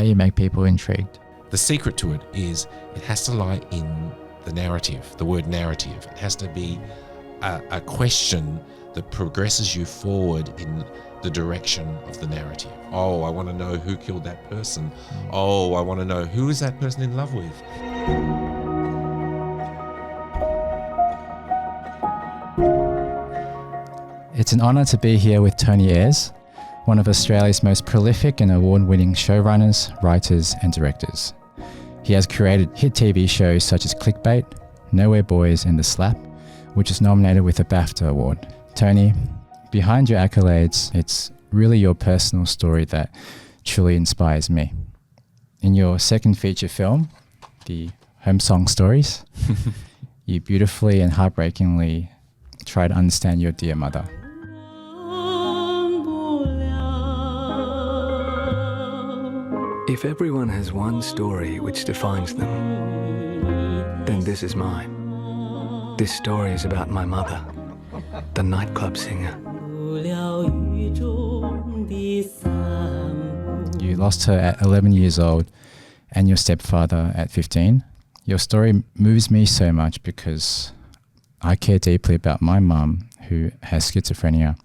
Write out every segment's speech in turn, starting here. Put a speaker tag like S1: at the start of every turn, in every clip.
S1: how you make people intrigued.
S2: The secret to it is it has to lie in the narrative, the word narrative. It has to be a question that progresses you forward in the direction of the narrative. Oh, I want to know who killed that person. Oh, I want to know who is that person in love with.
S1: It's an honour to be here with Tony Ayres, one of Australia's most prolific and award-winning showrunners, writers and directors. He has created hit TV shows such as Clickbait, Nowhere Boys and The Slap, which is nominated with a BAFTA award. Tony, behind your accolades, it's really your personal story that truly inspires me. In your second feature film, The Home Song Stories, you beautifully and heartbreakingly try to understand your dear mother.
S3: If everyone has one story which defines them, then this is mine. This story is about my mother, the nightclub singer.
S1: You lost her at 11 years old and your stepfather at 15. Your story moves me so much because I care deeply about my mum who has schizophrenia,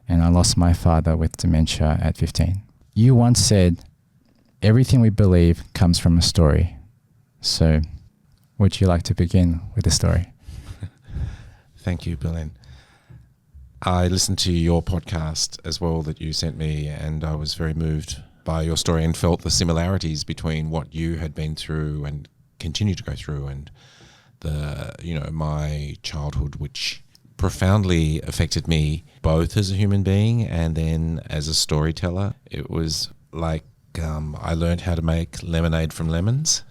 S1: and I lost my father with dementia at 15. You once said, everything we believe comes from a story. So would you like to begin with the story?
S2: Thank you, Berlin. I listened to your podcast as well that you sent me, and I was very moved by your story and felt the similarities between what you had been through and continue to go through and my childhood, which profoundly affected me both as a human being and then as a storyteller. It was like I learned how to make lemonade from lemons.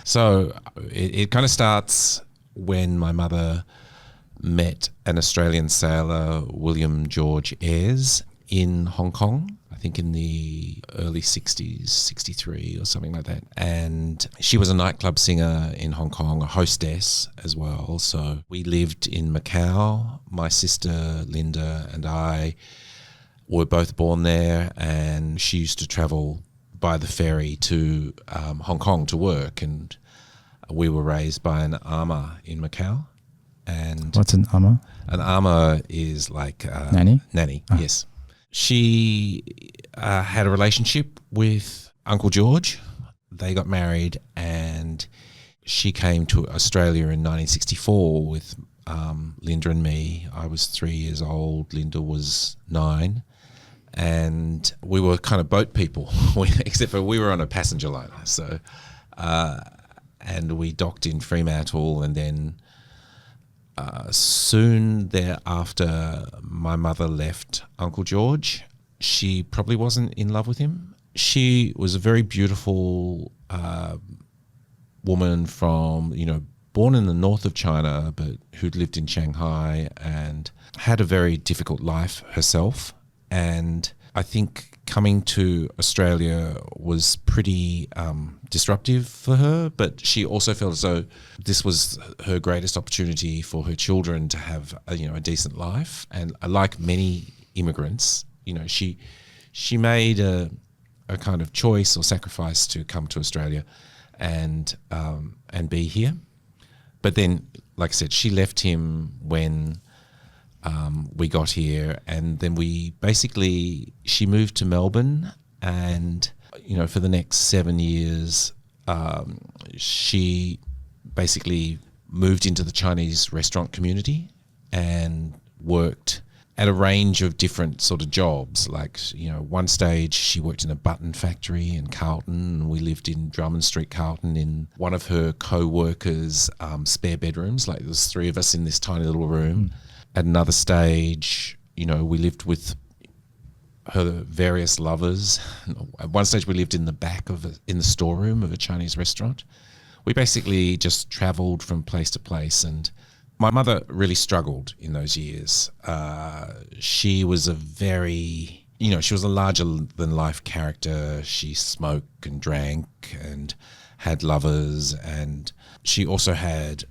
S2: So it kind of starts when my mother met an Australian sailor, William George Ayres, in Hong Kong, I think in the early 60s, 63 or something like that. And she was a nightclub singer in Hong Kong, a hostess as well. So we lived in Macau. My sister Linda and I were both born there, and she used to travel by the ferry to Hong Kong to work, and we were raised by an ama in Macau. And
S1: what's an ama?
S2: An ama is like
S1: nanny.
S2: Nanny, yes. She had a relationship with Uncle George. They got married, and she came to Australia in 1964 with Linda and me. I was 3 years old. Linda was 9. And we were kind of boat people, except for we were on a passenger liner. So, and we docked in Fremantle, and then soon thereafter, my mother left Uncle George. She probably wasn't in love with him. She was a very beautiful woman from, born in the north of China, but who'd lived in Shanghai and had a very difficult life herself. And I think coming to Australia was pretty disruptive for her, but she also felt as though this was her greatest opportunity for her children to have a decent life. And like many immigrants, she made a kind of choice or sacrifice to come to Australia and be here. But then, like I said, she left him when we got here, and then she moved to Melbourne, and for the next 7 years she basically moved into the Chinese restaurant community and worked at a range of different sort of jobs. Like, one stage she worked in a button factory in Carlton, and we lived in Drummond Street, Carlton, in one of her co-workers' spare bedrooms. Like, there was 3 of us in this tiny little room. At another stage, we lived with her various lovers. At one stage, we lived in the back in the storeroom of a Chinese restaurant. We basically just travelled from place to place, and my mother really struggled in those years. She was she was a larger-than-life character. She smoked and drank and had lovers, and she also had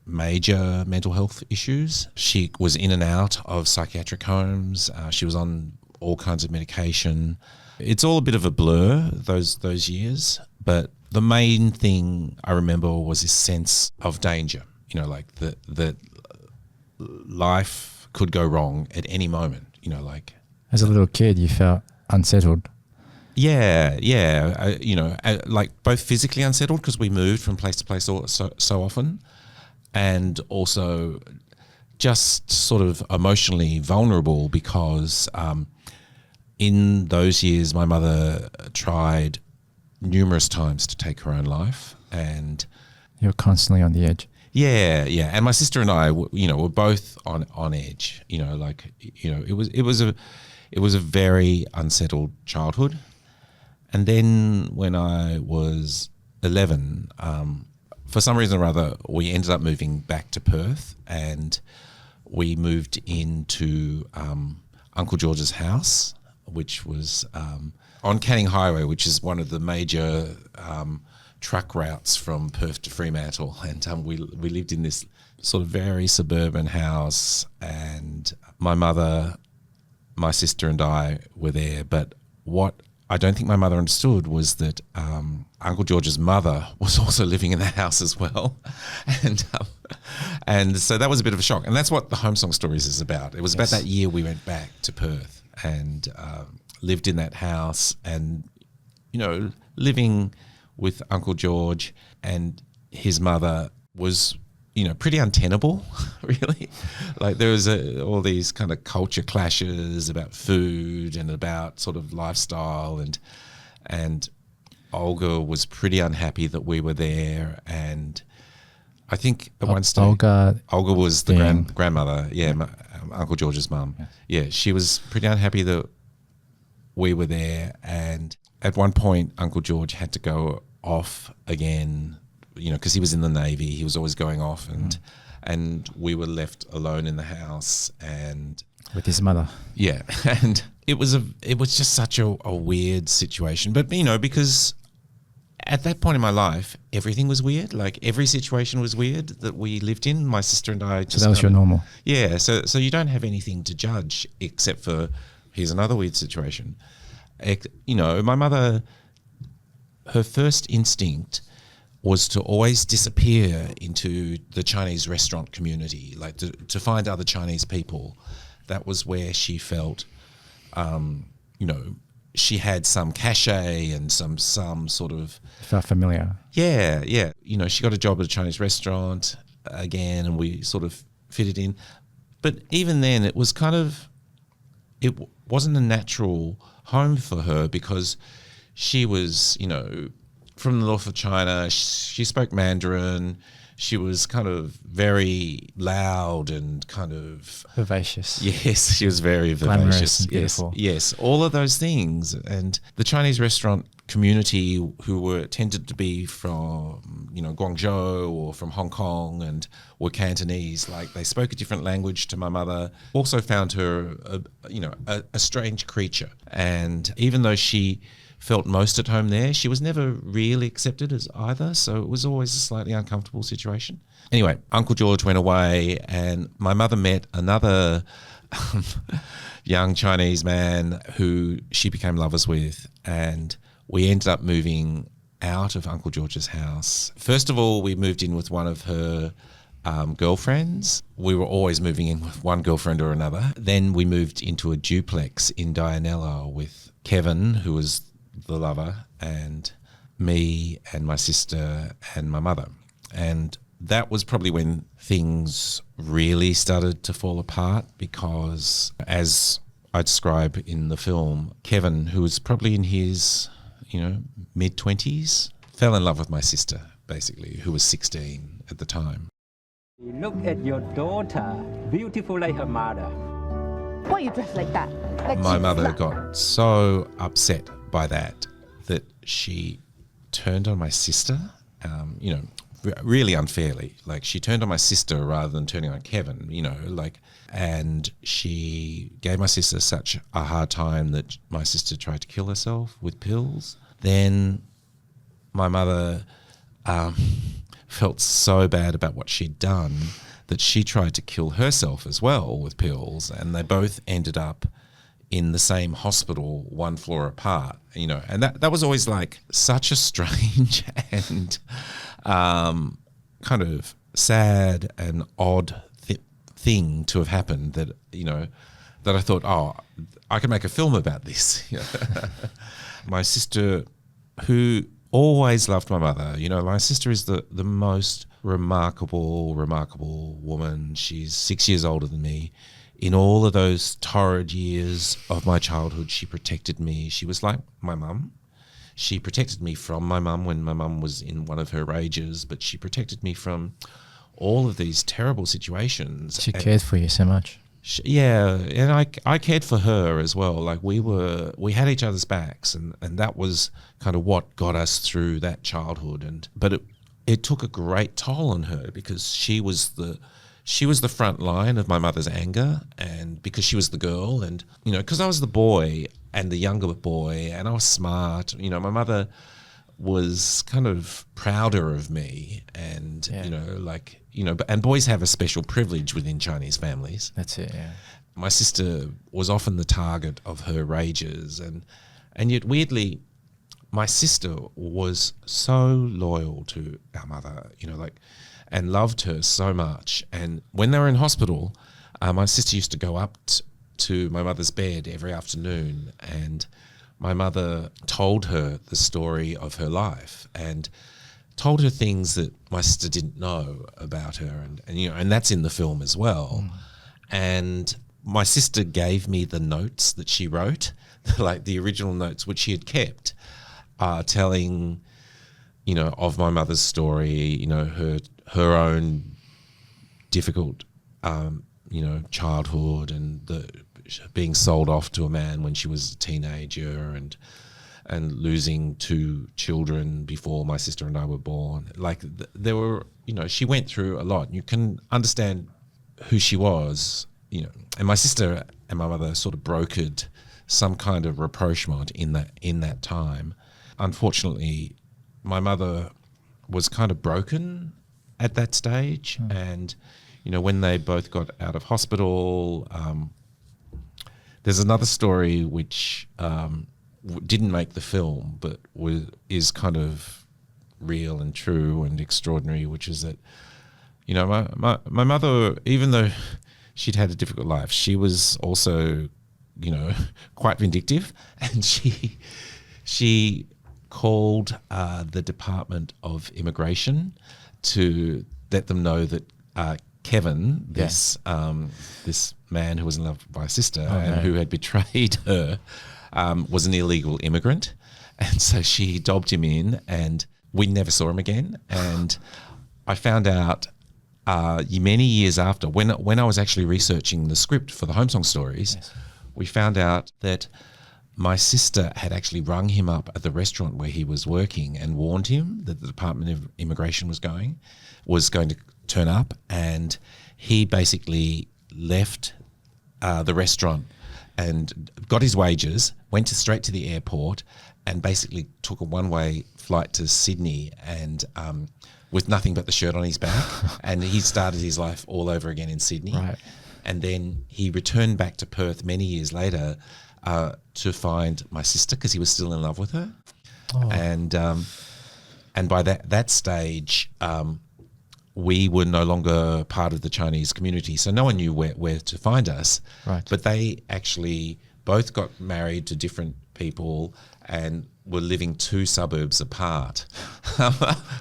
S2: major mental health issues. She was in and out of psychiatric homes. She was on all kinds of medication. It's all a bit of a blur, those years, but the main thing I remember was this sense of danger, like that life could go wrong at any moment, like.
S1: As a little kid, you felt unsettled.
S2: Yeah. Like both physically unsettled because we moved from place to place so often, and also just sort of emotionally vulnerable because in those years my mother tried numerous times to take her own life, and
S1: you're constantly on the edge.
S2: Yeah, and my sister and I, were both on edge. It was a very unsettled childhood. And then when I was 11, for some reason or other, we ended up moving back to Perth, and we moved into Uncle George's house, which was on Canning Highway, which is one of the major truck routes from Perth to Fremantle. And we lived in this sort of very suburban house, and my mother, my sister and I were there. But what I don't think my mother understood was that Uncle George's mother was also living in the house as well. And so that was a bit of a shock. And that's what the Home Song Stories is about. It was about that year we went back to Perth and lived in that house, and, living with Uncle George and his mother was, pretty untenable, really. Like there was all these kind of culture clashes about food and about sort of lifestyle, and Olga was pretty unhappy that we were there. And I think at one stage Olga was the grandmother, Uncle George's mum. Yeah, she was pretty unhappy that we were there, and at one point Uncle George had to go off again, because he was in the Navy. He was always going off, and we were left alone in the house and
S1: with his mother.
S2: Yeah, and it was just such a weird situation. But because at that point in my life, everything was weird. Like every situation was weird that we lived in. My sister and I.
S1: So that was your normal.
S2: Yeah. So you don't have anything to judge except for here's another weird situation. My mother, her first instinct was to always disappear into the Chinese restaurant community, like to find other Chinese people. That was where she felt, she had some cachet and some sort of...
S1: Felt familiar.
S2: Yeah. She got a job at a Chinese restaurant again, and we sort of fitted in. But even then, it was it wasn't a natural home for her because she was, from the north of China. She spoke Mandarin. She was kind of very loud and kind of...
S1: Vivacious.
S2: Yes, she was very vivacious.
S1: And beautiful.
S2: Yes, all of those things. And the Chinese restaurant community who tended to be from, Guangzhou or from Hong Kong and were Cantonese, like they spoke a different language to my mother, also found her, a strange creature. And even though she felt most at home there, she was never really accepted as either, so it was always a slightly uncomfortable situation. Anyway, Uncle George went away, and my mother met another young Chinese man who she became lovers with, and we ended up moving out of Uncle George's house. First of all, we moved in with one of her girlfriends. We were always moving in with one girlfriend or another. Then we moved into a duplex in Dianella with Kevin, who was the lover, and me and my sister and my mother. And that was probably when things really started to fall apart because, as I describe in the film, Kevin, who was probably in his, mid-20s, fell in love with my sister, basically, who was 16 at the time.
S4: Look at your daughter, beautiful like her mother.
S5: Why are you dressed like that?
S2: My mother got so upset by that she turned on my sister, really unfairly. Like she turned on my sister rather than turning on Kevin, and she gave my sister such a hard time that my sister tried to kill herself with pills. Then my mother felt so bad about what she'd done that she tried to kill herself as well with pills, and they both ended up in the same hospital, one floor apart, you know, and that was always like such a strange and kind of sad and odd thing to have happened that, you know, that I thought, oh, I can make a film about this. My sister, who always loved my mother, you know, my sister is the most remarkable woman. She's 6 years older than me. In all of those torrid years of my childhood, she protected me. She was like my mum. She protected me from my mum when my mum was in one of her rages, but she protected me from all of these terrible situations.
S1: She cared for you so much.
S2: Yeah, and I cared for her as well. Like we had each other's backs, and that was kind of what got us through that childhood. But it took a great toll on her because she was the front line of my mother's anger, and because she was the girl, and you know, because I was the boy and the younger boy, and I was smart. You know, my mother was kind of prouder of me, and you know, like, you know, and boys have a special privilege within Chinese families.
S1: That's it. Yeah.
S2: My sister was often the target of her rages, and yet weirdly, my sister was so loyal to our mother, you know, like, and loved her so much. And when they were in hospital, my sister used to go up to my mother's bed every afternoon, and my mother told her the story of her life and told her things that my sister didn't know about her, and you know, and that's in the film as well. And my sister gave me the notes that she wrote, like the original notes which she had kept, telling, you know, of my mother's story, you know, her own difficult, you know, childhood, and being sold off to a man when she was a teenager, and losing 2 children before my sister and I were born. Like there were, you know, she went through a lot. You can understand who she was, you know. And my sister and my mother sort of brokered some kind of rapprochement in that time. Unfortunately, my mother was kind of broken at that stage, and you know, when they both got out of hospital, there's another story which didn't make the film, but is kind of real and true and extraordinary, which is that, you know, my mother, even though she'd had a difficult life, she was also, you know, quite vindictive, and she called the Department of Immigration to let them know that Kevin, this man who was in love with my sister who had betrayed her, was an illegal immigrant. And so she dobbed him in, and we never saw him again. And I found out many years after, when I was actually researching the script for the Home Song Stories, we found out that my sister had actually rung him up at the restaurant where he was working and warned him that the Department of Immigration was going to turn up, and he basically left the restaurant and got his wages, went straight to the airport, and basically took a one-way flight to Sydney, and with nothing but the shirt on his back, and he started his life all over again in Sydney. Right. And then he returned back to Perth many years later to find my sister, because he was still in love with her. And by that stage, we were no longer part of the Chinese community, so no one knew where to find us. Right. But they actually both got married to different people and were living 2 suburbs apart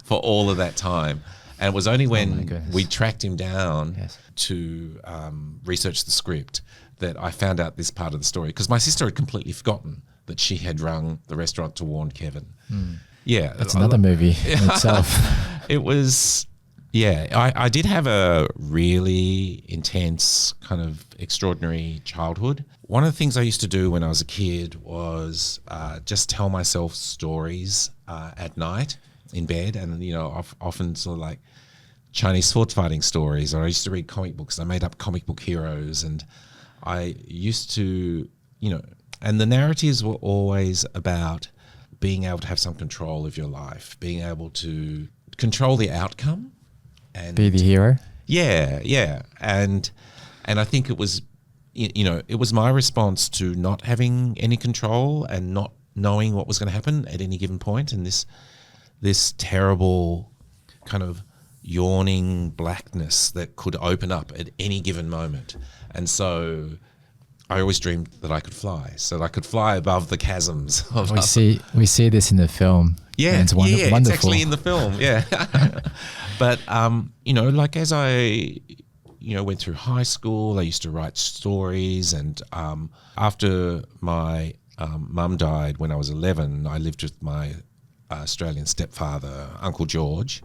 S2: for all of that time. And it was only when we tracked him down to research the script that I found out this part of the story, because my sister had completely forgotten that she had rung the restaurant to warn Kevin. Yeah.
S1: That's another movie in itself.
S2: It was... Yeah, I did have a really intense, kind of extraordinary childhood. One of the things I used to do when I was a kid was just tell myself stories at night in bed, and, you know, often sort of like Chinese sword fighting stories, or I used to read comic books. I made up comic book heroes, and I used to, you know, and the narratives were always about being able to have some control of your life, being able to control the outcome. And
S1: be the hero.
S2: Yeah. And I think it was, it was my response to not having any control and not knowing what was going to happen at any given point, and this terrible kind of yawning blackness that could open up at any given moment. And so I always dreamed that I could fly, so that I could fly above the chasms.
S1: We see this in the film.
S2: Yeah,
S1: and it's
S2: wonderful.
S1: wonderful.
S2: It's actually in the film, yeah. But, like as I, went through high school, I used to write stories. And after my mum died when I was 11, I lived with my Australian stepfather, Uncle George,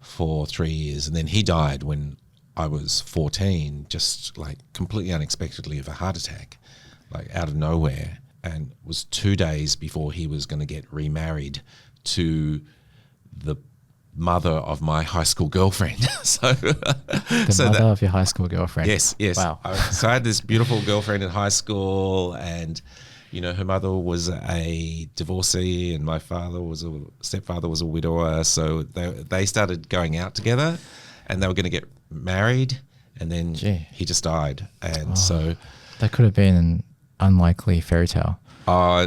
S2: for 3 years. And then he died when I was 14, just like completely unexpectedly of a heart attack, like out of nowhere. And it was 2 days before he was going to get remarried to the mother of my high school girlfriend.
S1: The mother of your high school girlfriend.
S2: Yes.
S1: Wow.
S2: So I had this beautiful girlfriend in high school, and her mother was a divorcee, and my stepfather was a widower. So they started going out together, and they were going to get married, and then he just died, and so
S1: that could have been an unlikely fairy tale.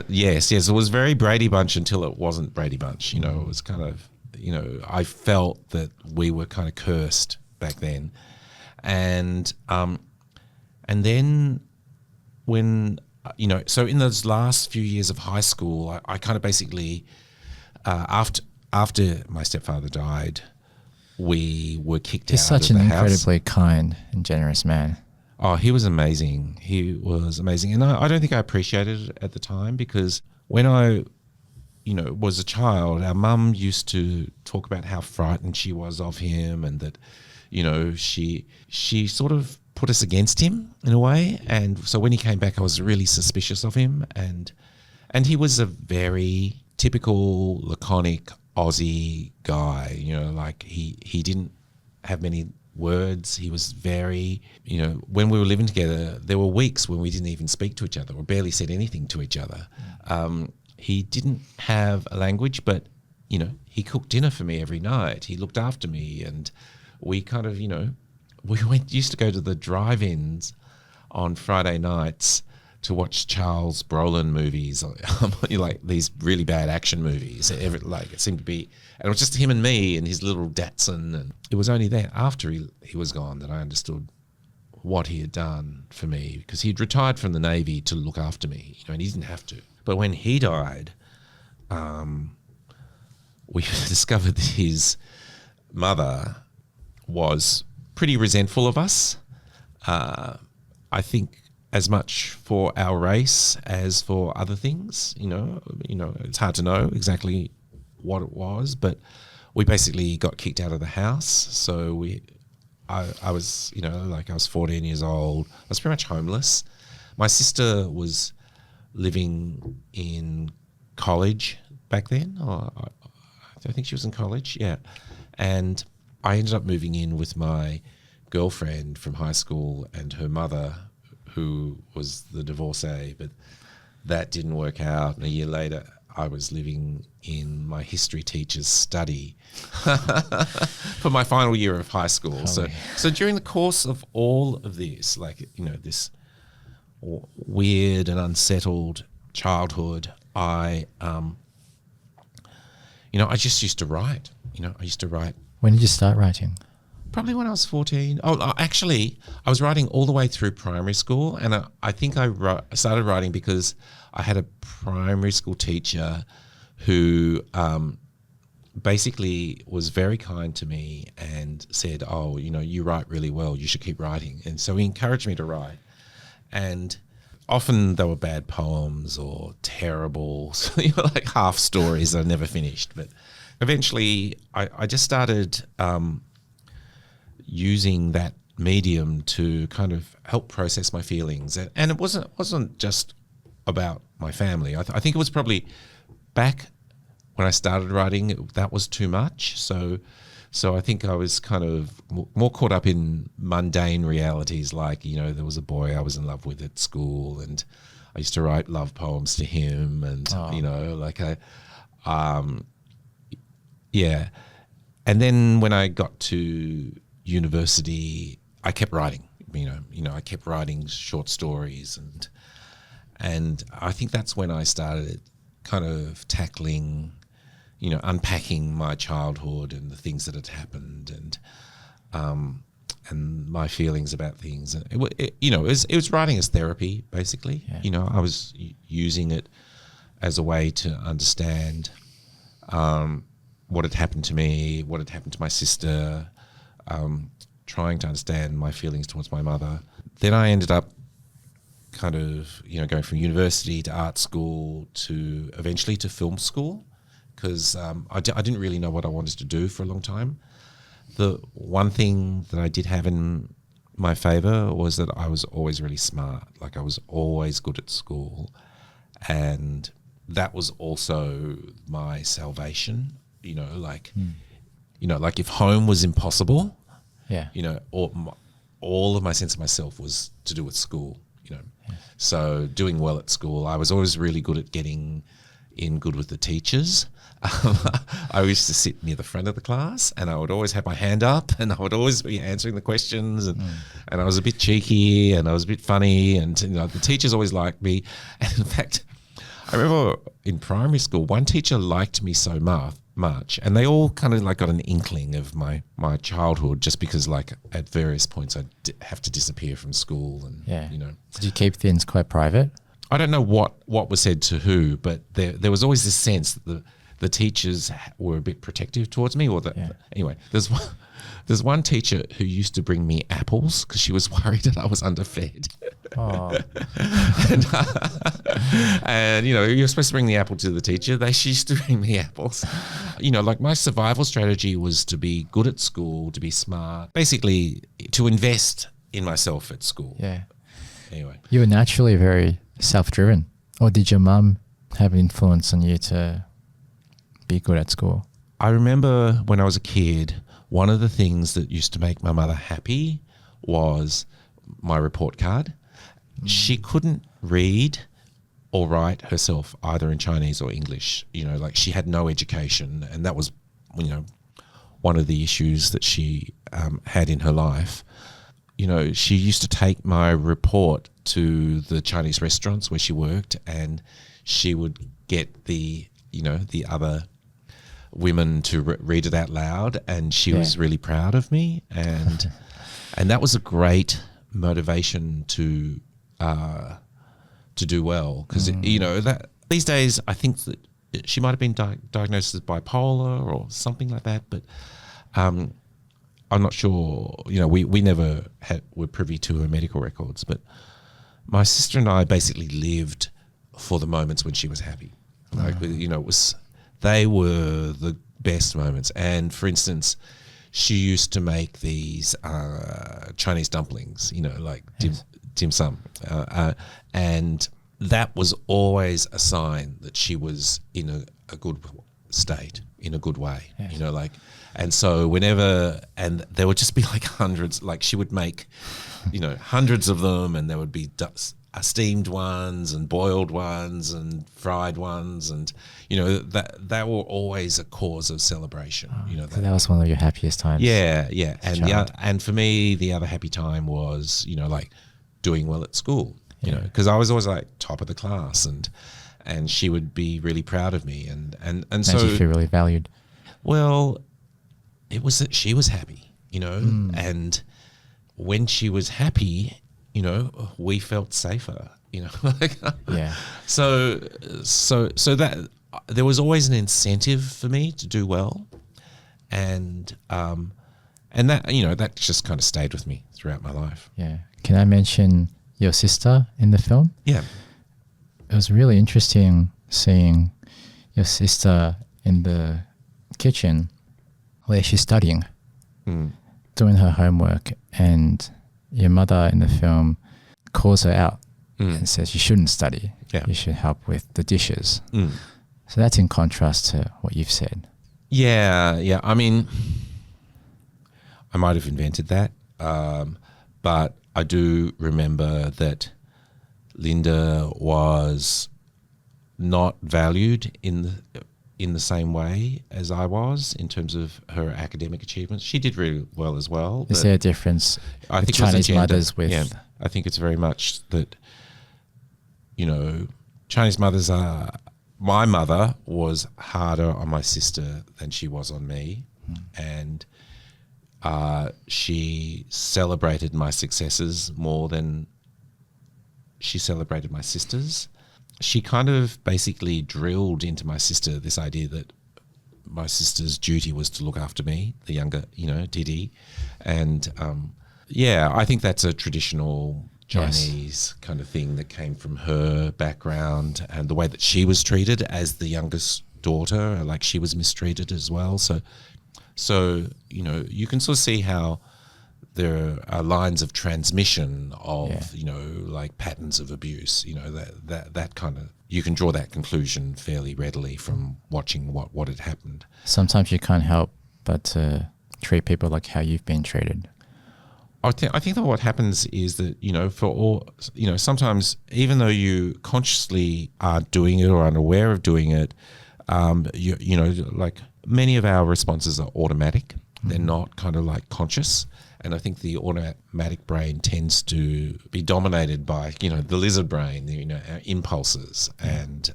S2: Yes, it was very Brady Bunch until it wasn't Brady Bunch. It was kind of, I felt that we were kind of cursed back then, and then when so in those last few years of high school, I kind of basically after my stepfather died, we were kicked out of the house.
S1: He's such an incredibly kind and generous man.
S2: Oh, he was amazing. He was amazing. And I don't think I appreciated it at the time, because when I, was a child, our mum used to talk about how frightened she was of him, and that, she sort of put us against him in a way. And so when he came back, I was really suspicious of him. And he was a very typical laconic Aussie guy, like he didn't have many words. He was very, when we were living together, there were weeks when we didn't even speak to each other or barely said anything to each other. He didn't have a language, but, he cooked dinner for me every night. He looked after me, and we kind of, used to go to the drive-ins on Friday nights to watch Charles Brolin movies, like these really bad action movies. It seemed to be, and it was just him and me and his little Datsun. And it was only then, after he was gone, that I understood what he had done for me, because he'd retired from the Navy to look after me, and he didn't have to. But when he died, we discovered that his mother was pretty resentful of us. I think as much for our race as for other things. It's hard to know exactly what it was, but we basically got kicked out of the house. So I was, I was 14 years old. I was pretty much homeless. My sister was living in college back then. I think she was in college, yeah. And I ended up moving in with my girlfriend from high school and her mother, who was the divorcee, but that didn't work out. And a year later, I was living in my history teacher's study for my final year of high school. So during the course of all of this, this weird and unsettled childhood, I just used to write. I used to write.
S1: When did you start writing?
S2: Probably when I was 14. Actually, I was writing all the way through primary school, and I think I started writing because I had a primary school teacher who basically was very kind to me and said, you write really well, you should keep writing. And so he encouraged me to write. And often they were bad poems or terrible, like half stories that I never finished. But eventually I just started using that medium to kind of help process my feelings. And it wasn't just about my family. I think it was probably back when I started writing, that was too much. So I think I was kind of more caught up in mundane realities, like, there was a boy I was in love with at school, and I used to write love poems to him, and, yeah. And then when I got to university, I kept writing I kept writing short stories, and I think that's when I started kind of tackling, unpacking my childhood and the things that had happened, and my feelings about things. And it was writing as therapy, basically.
S1: Yeah.
S2: I was using it as a way to understand what had happened to me, what had happened to my sister, trying to understand my feelings towards my mother. Then I ended up kind of, going from university to art school to eventually to film school, because I didn't really know what I wanted to do for a long time. The one thing that I did have in my favour was that I was always really smart. Like, I was always good at school, and that was also my salvation. Like if home was impossible,
S1: Yeah.
S2: all of my sense of myself was to do with school. So doing well at school, I was always really good at getting in good with the teachers. I used to sit near the front of the class, and I would always have my hand up, and I would always be answering the questions, and I was a bit cheeky, and I was a bit funny, and the teachers always liked me. And in fact, I remember in primary school, one teacher liked me so much, and they all kind of like got an inkling of my childhood, just because like at various points I'd have to disappear from school, and
S1: Did you keep things quite private?
S2: I don't know what was said to who, but there was always this sense that the teachers were a bit protective towards me. Anyway, there's one teacher who used to bring me apples because she was worried that I was underfed.
S1: Oh.
S2: and you're supposed to bring the apple to the teacher. She used to bring me apples. Like my survival strategy was to be good at school, to be smart, basically to invest in myself at school.
S1: Yeah.
S2: Anyway.
S1: You were naturally very self-driven, or did your mum have influence on you to be good at school?
S2: I remember when I was a kid, one of the things that used to make my mother happy was my report card. She couldn't read or write herself either in Chinese or English. Like she had no education, and that was, one of the issues that she had in her life. She used to take my report to the Chinese restaurants where she worked, and she would get the other women to read it out loud, and she was really proud of me, and that was a great motivation to do well, because that these days I think that she might have been diagnosed as bipolar or something like that, but I'm not sure. We never were privy to her medical records, but my sister and I basically lived for the moments when she was happy. Like, they were the best moments. And for instance, she used to make these Chinese dumplings, like dim sum, and that was always a sign that she was in a good state, in a good way.
S1: Yes.
S2: And so and there would just be like hundreds, like she would make, hundreds of them, and there would be steamed ones and boiled ones and fried ones, and that were always a cause of celebration.
S1: So that was one of your happiest times.
S2: Yeah. And for me, the other happy time was doing well at school. Because I was always like top of the class, and she would be really proud of me, and so
S1: made you feel really valued.
S2: Well, it was that she was happy, and when she was happy, we felt safer,
S1: Yeah.
S2: So that there was always an incentive for me to do well, and that that just kind of stayed with me throughout my life.
S1: Yeah. Can I mention your sister in the film?
S2: Yeah.
S1: It was really interesting seeing your sister in the kitchen where she's studying, doing her homework, and your mother in the film calls her out and says you shouldn't study.
S2: Yeah.
S1: You should help with the dishes. So that's in contrast to what you've said.
S2: Yeah. I mean, I might have invented that, but I do remember that Linda was not valued in in the same way as I was in terms of her academic achievements. She did really well as well.
S1: Is there a difference
S2: I
S1: with
S2: think it was
S1: Chinese
S2: agenda.
S1: mothers with...
S2: Yeah, I think it's very much that, Chinese mothers are... My mother was harder on my sister than she was on me. And she celebrated my successes more than she celebrated my sister's. She kind of basically drilled into my sister this idea that my sister's duty was to look after me, the younger, Didi. And I think that's a traditional Chinese kind of thing that came from her background and the way that she was treated as the youngest daughter, like she was mistreated as well. So you can sort of see how there are lines of transmission of, like patterns of abuse, that kind of, you can draw that conclusion fairly readily from watching what had happened.
S1: Sometimes you can't help but treat people like how you've been treated.
S2: I think that what happens is that, for all, sometimes even though you consciously are doing it or unaware of doing it, like many of our responses are automatic. They're not kind of like conscious. And I think the automatic brain tends to be dominated by, the lizard brain, our impulses. And,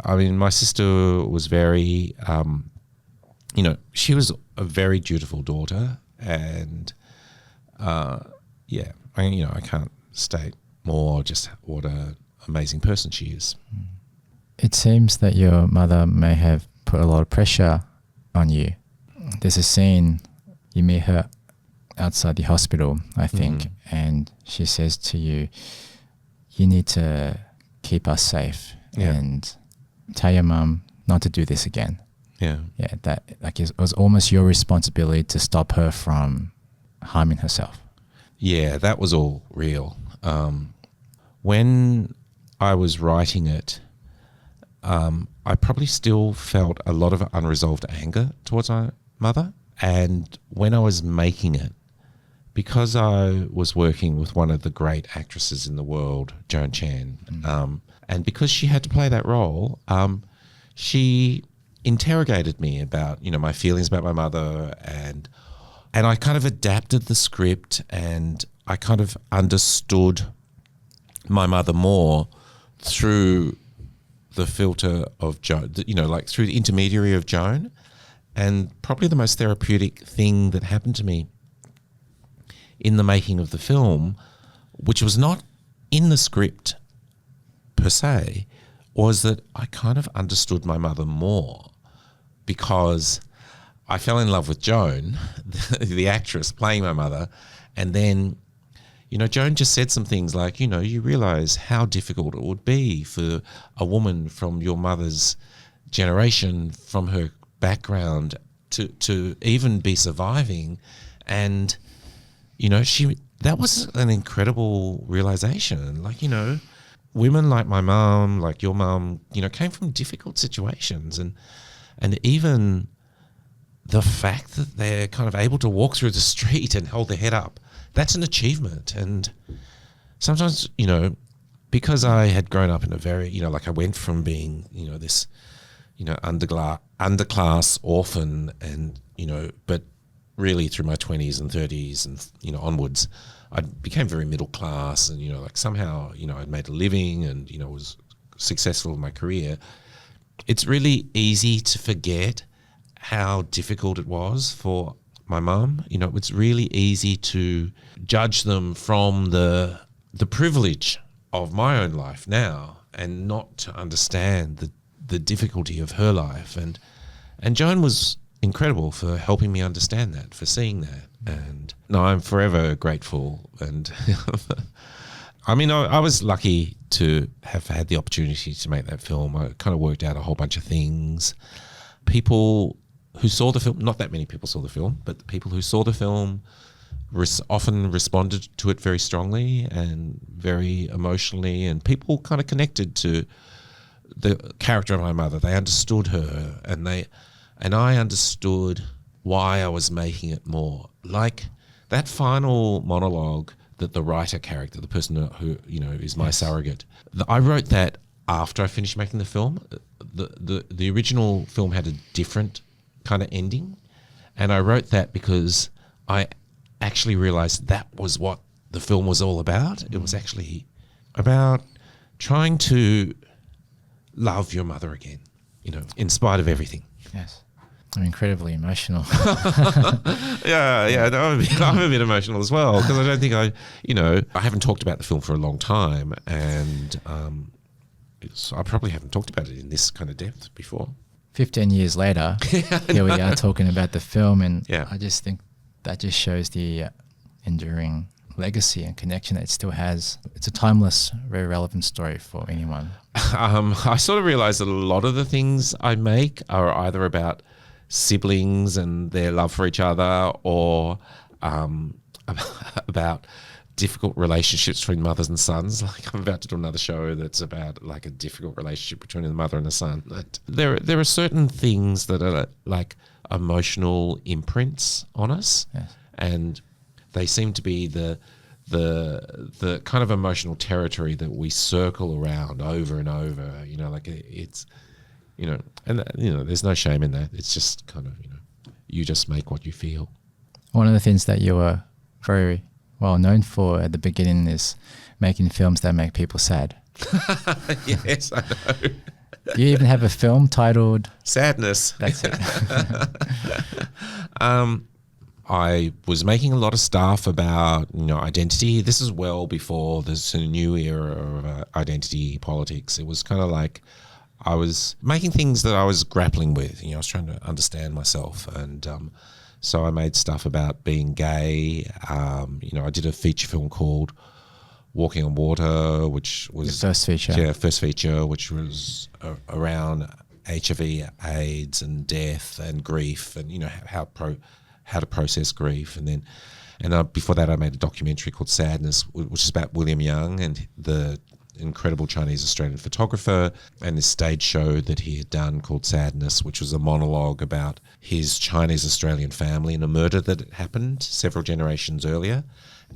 S2: my sister was very, she was a very dutiful daughter. And, I can't state more just what an amazing person she is.
S1: It seems that your mother may have put a lot of pressure on you. There's a scene, you meet her outside the hospital, I think, and she says to you, you need to keep us safe and tell your mum not to do this again.
S2: Yeah.
S1: Yeah, that like it was almost your responsibility to stop her from harming herself.
S2: Yeah, that was all real. When I was writing it, I probably still felt a lot of unresolved anger towards my mother. And when I was making it, because I was working with one of the great actresses in the world, Joan Chen, and because she had to play that role, she interrogated me about, my feelings about my mother, and I kind of adapted the script, and I kind of understood my mother more through the filter of Joan, like through the intermediary of Joan. And probably the most therapeutic thing that happened to me in the making of the film, which was not in the script per se, was that I kind of understood my mother more because I fell in love with Joan, the actress playing my mother, and then, Joan just said some things like, you realise how difficult it would be for a woman from your mother's generation, from her background, to even be surviving. And, that was an incredible realisation. Like, women like my mum, like your mum, came from difficult situations. And even the fact that they're kind of able to walk through the street and hold their head up, that's an achievement. And sometimes, because I had grown up in a very, like I went from being, this, underclass orphan and, but really through my 20s and 30s and, onwards, I became very middle class and, like somehow, I'd made a living and, was successful in my career. It's really easy to forget how difficult it was for my mum. It's really easy to judge them from the privilege of my own life now and not to understand the difficulty of her life. And Joan was incredible for helping me understand that, for seeing that. And no, I'm forever grateful. And I was lucky to have had the opportunity to make that film. I kind of worked out a whole bunch of things. People who saw the film, not that many people saw the film, but the people who saw the film often responded to it very strongly and very emotionally, and people kind of connected to the character of my mother. They understood her, and I understood why I was making it more. Like that final monologue that the writer character, the person who is my surrogate, I wrote that after I finished making the film. The original film had a different kind of ending, and I wrote that because I actually realised that was what the film was all about. It was actually about trying to love your mother again, in spite of everything.
S1: Yes. I'm incredibly emotional.
S2: Yeah, no, I'm a bit emotional as well because I don't think I haven't talked about the film for a long time, and I probably haven't talked about it in this kind of depth before.
S1: 15 years later, here we are talking about the film, and
S2: Yeah.
S1: I just think that just shows the enduring legacy and connection that it still has. It's a timeless, very relevant story for anyone.
S2: I sort of realised that a lot of the things I make are either about siblings and their love for each other, or about difficult relationships between mothers and sons. Like I'm about to do another show that's about like a difficult relationship between a mother and a son. There are certain things that are like emotional imprints on us,
S1: Yes.
S2: and they seem to be the kind of emotional territory that we circle around over and over. It's there's no shame in that. It's just kind of you just make what you feel.
S1: One of the things that you were very well known for at the beginning is making films that make people sad.
S2: Yes, I know.
S1: You even have a film titled
S2: Sadness.
S1: That's it.
S2: I was making a lot of stuff about identity. This is well before this new era of identity politics. It was kind of like I was making things that I was grappling with. I was trying to understand myself, and so I made stuff about being gay. I did a feature film called Walking on Water, which was
S1: The first feature.
S2: Yeah, first feature, which was around HIV, AIDS, and death and grief, and how to process grief. And then before that, I made a documentary called Sadness, which is about William Young and the incredible Chinese-Australian photographer, and this stage show that he had done called Sadness, which was a monologue about his Chinese-Australian family and a murder that had happened several generations earlier,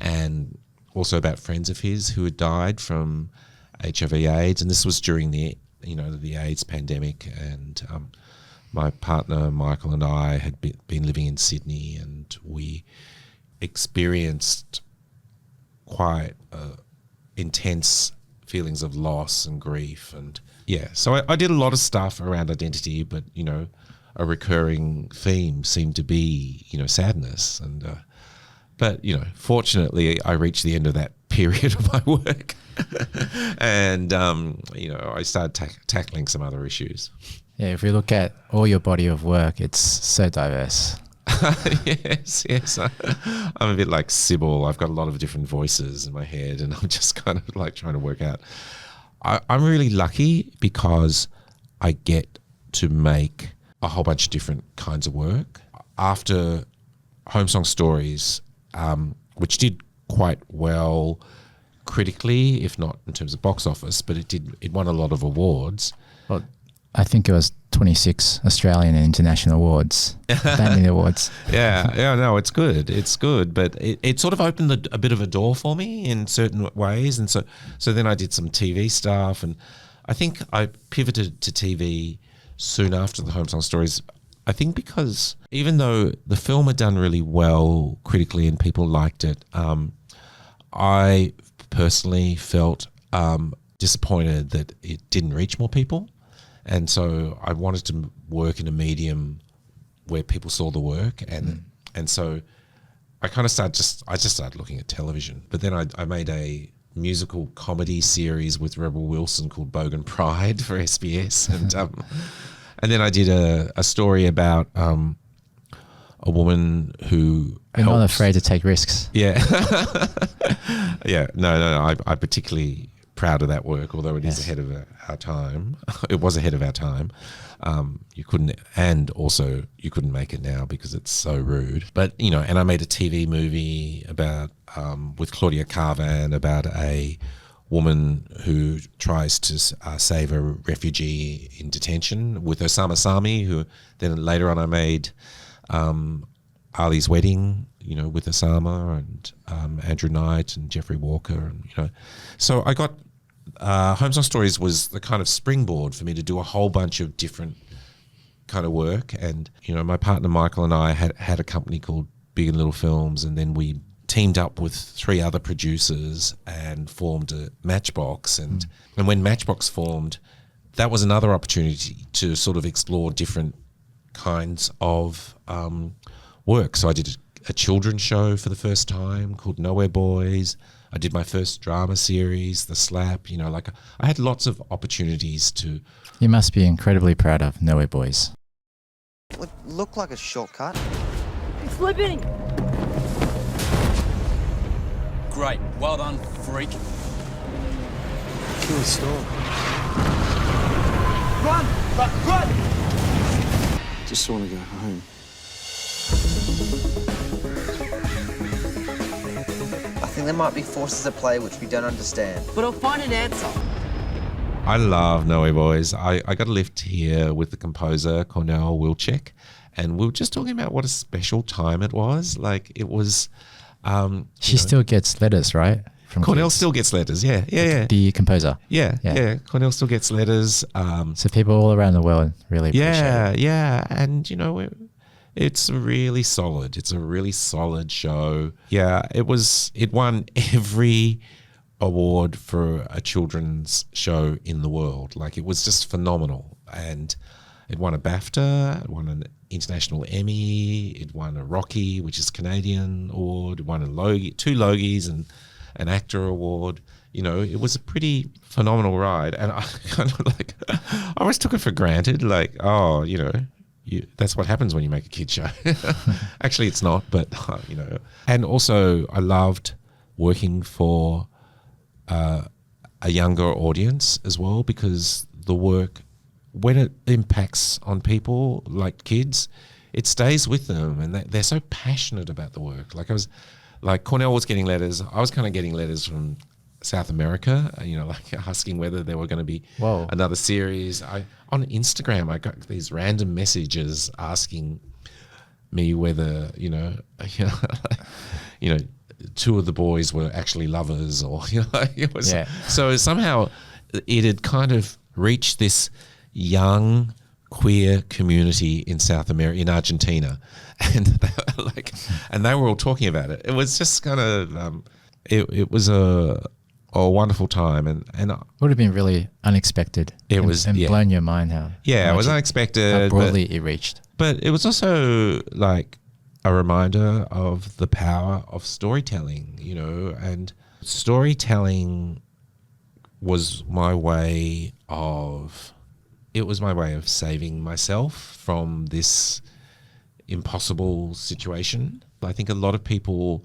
S2: and also about friends of his who had died from HIV/AIDS. And this was during the AIDS pandemic, and my partner Michael and I had been living in Sydney, and we experienced quite intense feelings of loss and grief. And so I did a lot of stuff around identity, but a recurring theme seemed to be sadness. And but fortunately I reached the end of that period of my work and I started tackling some other issues.
S1: Yeah, if we look at all your body of work, it's so diverse.
S2: Yes. I'm a bit like Sybil. I've got a lot of different voices in my head, and I'm just kind of like trying to work out. I'm really lucky because I get to make a whole bunch of different kinds of work. After Home Song Stories, which did quite well critically, if not in terms of box office, but it won a lot of awards.
S1: Well, I think it was 26 Australian and international awards, Banding Awards.
S2: Yeah, no, it's good, but it sort of opened a bit of a door for me in certain ways, and so then I did some TV stuff, and I think I pivoted to TV soon after the Home Song Stories. I think because even though the film had done really well critically and people liked it, I personally felt disappointed that it didn't reach more people. And so I wanted to work in a medium where people saw the work, and so I kind of started looking at television. But then I made a musical comedy series with Rebel Wilson called Bogan Pride for SBS, and then I did a story about a woman who
S1: You're not afraid to take risks.
S2: Yeah, yeah. No. I'm particularly proud of that work, although it is ahead of our time. It was ahead of our time. You couldn't make it now because it's so rude. But and I made a TV movie about with Claudia Carvan about a woman who tries to save a refugee in detention with Osama Sami, who then later on I made Ali's Wedding, with Osama and Andrew Knight and Jeffrey Walker, and so I got Home Song Stories was the kind of springboard for me to do a whole bunch of different kind of work. And, you know, my partner Michael and I had a company called Big and Little Films, and then we teamed up with 3 other producers and formed a Matchbox. And when Matchbox formed, that was another opportunity to sort of explore different kinds of work. So I did a children's show for the first time called Nowhere Boys. I did my first drama series, The Slap. You know, like I had lots of opportunities to.
S1: You must be incredibly proud of Nowhere Boys.
S6: It looked like a shortcut.
S5: It's slipping.
S7: Great. Well done, freak.
S3: Kill a storm.
S7: Run! Run!
S3: Just want to go home.
S6: I think there might be forces at play which we don't understand.
S5: But I'll find an answer.
S2: I love Nowhere Boys. I got a lift here with the composer, Cornell Wilczek, and we were just talking about what a special time it was. Like, it was...
S1: She still gets letters, right? From
S2: Cornell
S1: kids.
S2: still gets letters, yeah.
S1: The composer.
S2: Yeah. Cornell still gets letters.
S1: So people all around the world really appreciate it.
S2: Yeah. And, you know, it's really solid. It's a really solid show. Yeah, it won every award for a children's show in the world. Like, it was just phenomenal. And it won a BAFTA, it won an International Emmy, it won a Rocky, which is Canadian award, it won a Logie, 2 Logies and an actor award. You know, it was a pretty phenomenal ride. And I kind of like, I always took it for granted. Like, oh, you know, that's what happens when you make a kid show. Actually, it's not, but, you know. And also, I loved working for a younger audience as well, because the work, when it impacts on people like kids, it stays with them, and they're so passionate about the work. Like Cornell was getting letters. I was kind of getting letters from South America, you know, like asking whether there were going to be another series. On Instagram, I got these random messages asking me whether, you know, 2 of the boys were actually lovers, or, you know, it was. Yeah. So somehow it had kind of reached this young queer community in South America, in Argentina, and they were all talking about it. It was just kind of it was a wonderful time, and
S1: would have been really unexpected.
S2: It was
S1: blown your mind how
S2: it was unexpected,
S1: how broadly it reached.
S2: But it was also like a reminder of the power of storytelling, you know, and storytelling was my way of saving myself from this impossible situation. I think a lot of people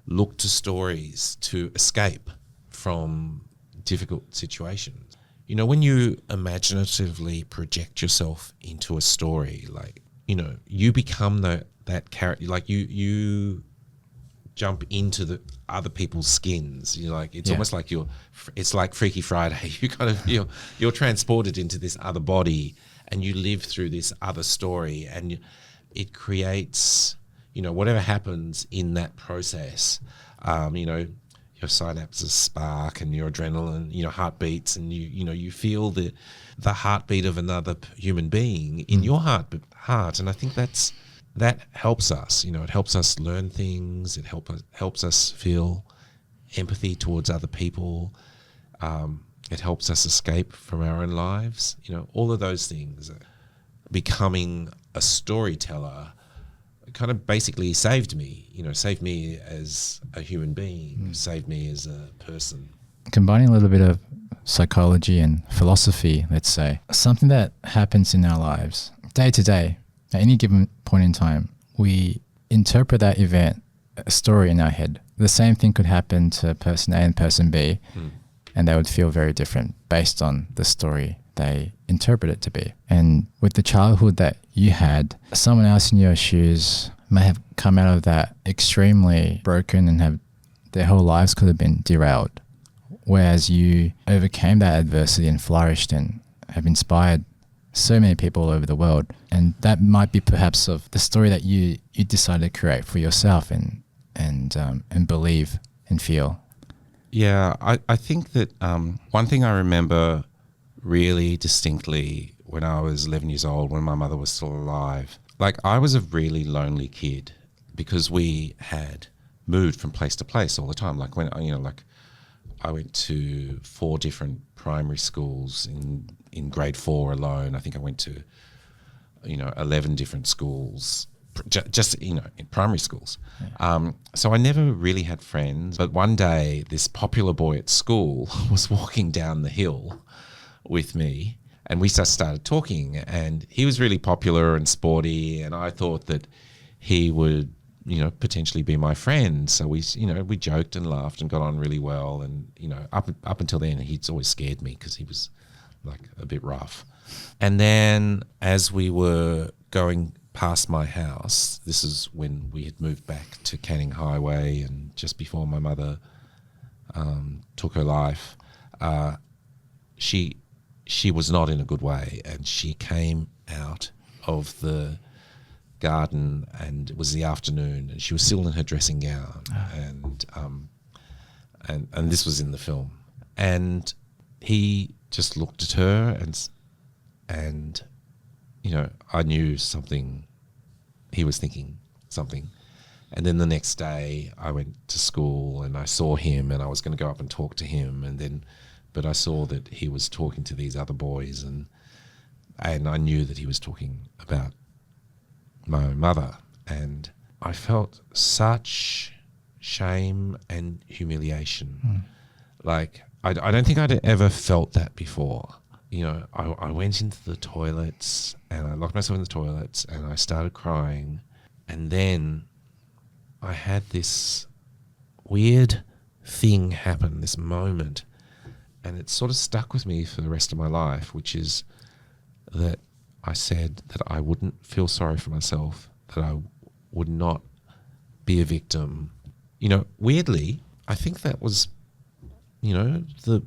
S2: look to stories to escape from difficult situations. You know, when you imaginatively project yourself into a story, like, you know, you become that character. Like, you jump into the other people's skins. You're like, it's almost like it's like Freaky Friday. You kind of you're transported into this other body, and you live through this other story, and it creates, you know, whatever happens in that process. You know, your synapses spark, and your adrenaline, you know, heart beats, and you feel the heartbeat of another human being in your heart. And I think that helps us. You know, it helps us learn things. It helps us feel empathy towards other people. It helps us escape from our own lives. You know, all of those things. Becoming a storyteller kind of basically saved me. You know, saved me as a human being. Saved me as a person.
S1: Combining a little bit of psychology and philosophy, let's say, something that happens in our lives day to day, at any given point in time, we interpret that event, a story in our head. The same thing could happen to person A and person B, and they would feel very different based on the story they interpret it to be. And with the childhood that you had, someone else in your shoes may have come out of that extremely broken and have their whole lives could have been derailed. Whereas you overcame that adversity and flourished and have inspired so many people all over the world. And that might be perhaps of the story that you decided to create for yourself and believe and feel.
S2: Yeah, I think that one thing I remember really distinctly when I was 11 years old, when my mother was still alive, like I was a really lonely kid because we had moved from place to place all the time. Like when, like I went to 4 different primary schools in grade 4 alone. I think I went to, 11 different schools, just in primary schools. Yeah. So I never really had friends. But one day, this popular boy at school was walking down the hill with me, and we just started talking. And he was really popular and sporty, and I thought that he would, potentially be my friend. So we joked and laughed and got on really well. And up until then, he'd always scared me because he was like a bit rough. And then as we were going past my house, this is when we had moved back to Canning Highway and just before my mother took her life, she was not in a good way, and she came out of the garden, and it was the afternoon, and she was still in her dressing gown, and this was in the film, and he just looked at her and I knew something. He was thinking something. And then the next day I went to school and I saw him, and I was going to go up and talk to him, but I saw that he was talking to these other boys, and I knew that he was talking about my own mother, and I felt such shame and humiliation. Like I don't think I'd ever felt that before. I went into the toilets and I locked myself in the toilets and I started crying, and then I had this weird thing happen, this moment, and it sort of stuck with me for the rest of my life, which is that I said that I wouldn't feel sorry for myself, that I would not be a victim. Weirdly, I think that was, the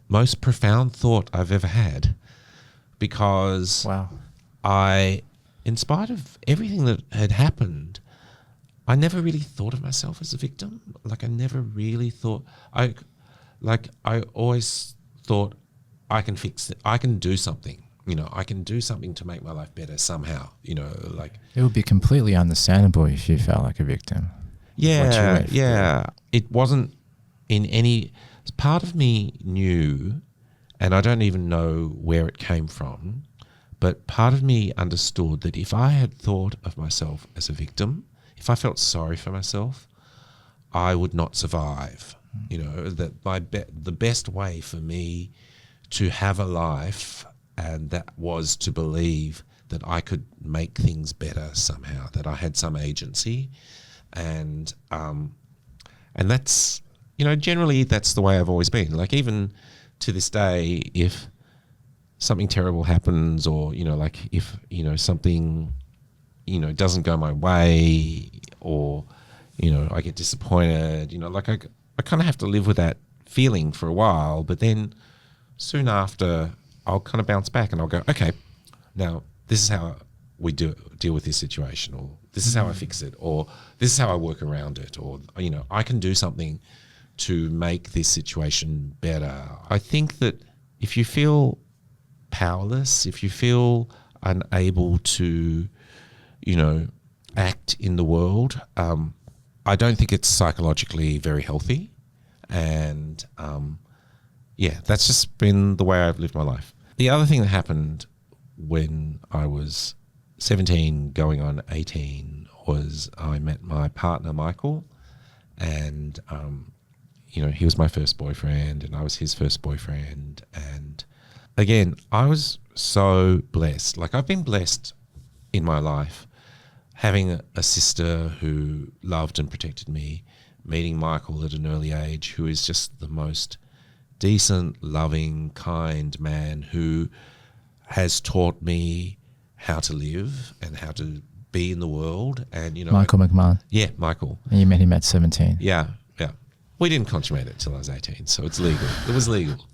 S2: most profound thought I've ever had, because
S1: Wow.
S2: in spite of everything that had happened, I never really thought of myself as a victim. Like I never really thought, I always thought I can fix it. I can do something. I can do something to make my life better somehow. Like
S1: It would be completely understandable if you felt like a victim.
S2: Yeah. It wasn't in any. Part of me knew, and I don't even know where it came from, but part of me understood that if I had thought of myself as a victim, if I felt sorry for myself, I would not survive. That the best way for me to have a life, and that was to believe that I could make things better somehow, that I had some agency, and that's, generally that's the way I've always been. Like even to this day, if something terrible happens, or like if something doesn't go my way, or I get disappointed, like I kind of have to live with that feeling for a while, but then soon after I'll kind of bounce back and I'll go, okay, now this is how we deal with this situation, or this is how I fix it, or this is how I work around it, or I can do something to make this situation better. I think that if you feel powerless, if you feel unable to act in the world, I don't think it's psychologically very healthy, and that's just been the way I've lived my life. The other thing that happened when I was 17 going on 18 was I met my partner Michael, and he was my first boyfriend and I was his first boyfriend, and again I was so blessed. Like I've been blessed in my life having a sister who loved and protected me, meeting Michael at an early age, who is just the most decent, loving, kind man who has taught me how to live and how to be in the world. And
S1: Michael McMahon.
S2: Yeah, Michael.
S1: And you met him at 17.
S2: Yeah. We didn't consummate it till I was 18, so it's legal. It was legal.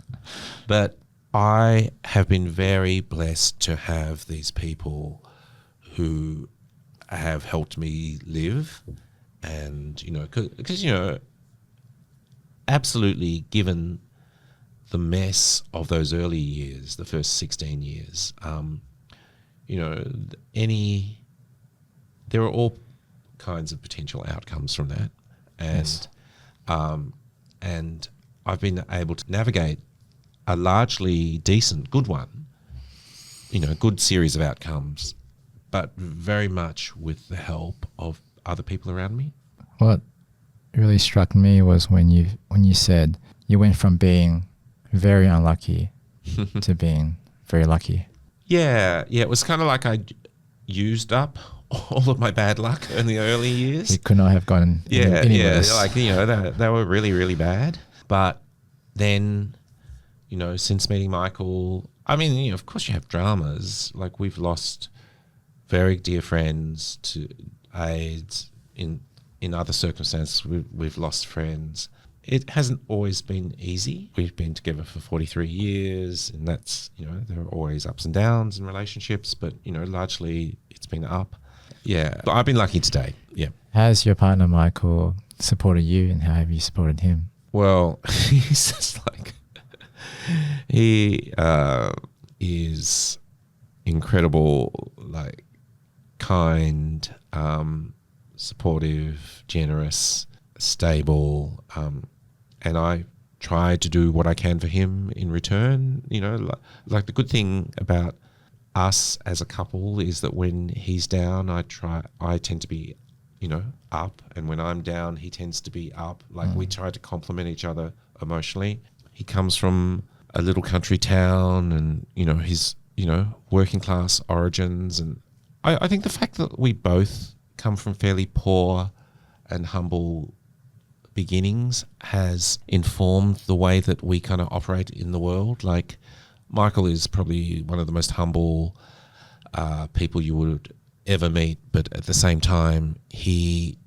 S2: But I have been very blessed to have these people who have helped me live, and because absolutely, given the mess of those early years, the first 16 years, you know, there are all kinds of potential outcomes from that. And, and I've been able to navigate a largely decent, good one, you know, good series of outcomes, but very much with the help of other people around me.
S1: What really struck me was when you said you went from being very unlucky to being very lucky.
S2: Yeah, it was kind of like I used up all of my bad luck in the early years.
S1: It could not have gone any worse.
S2: Like, you know, they were really, really bad. But then, you know, since meeting Michael, I mean, you know, of course you have dramas. Like, we've lost very dear friends to AIDS. In other circumstances, we've lost friends. It hasn't always been easy. We've been together for 43 years, and that's, you know, there are always ups and downs in relationships, but, you know, largely it's been up. Yeah, but I've been lucky today. Yeah.
S1: Has your partner Michael supported you, and how have you supported him?
S2: Well, he's just like, he is incredible, like, kind, supportive, generous, stable, and I try to do what I can for him in return. You know, like the good thing about us as a couple is that when he's down, I tend to be, you know, up, and when I'm down, he tends to be up. Like, we try to complement each other emotionally. He comes from a little country town, and, you know, his, you know, working class origins, and I think the fact that we both come from fairly poor and humble beginnings has informed the way that we kind of operate in the world. Like, Michael is probably one of the most humble people you would ever meet, but at the same time, he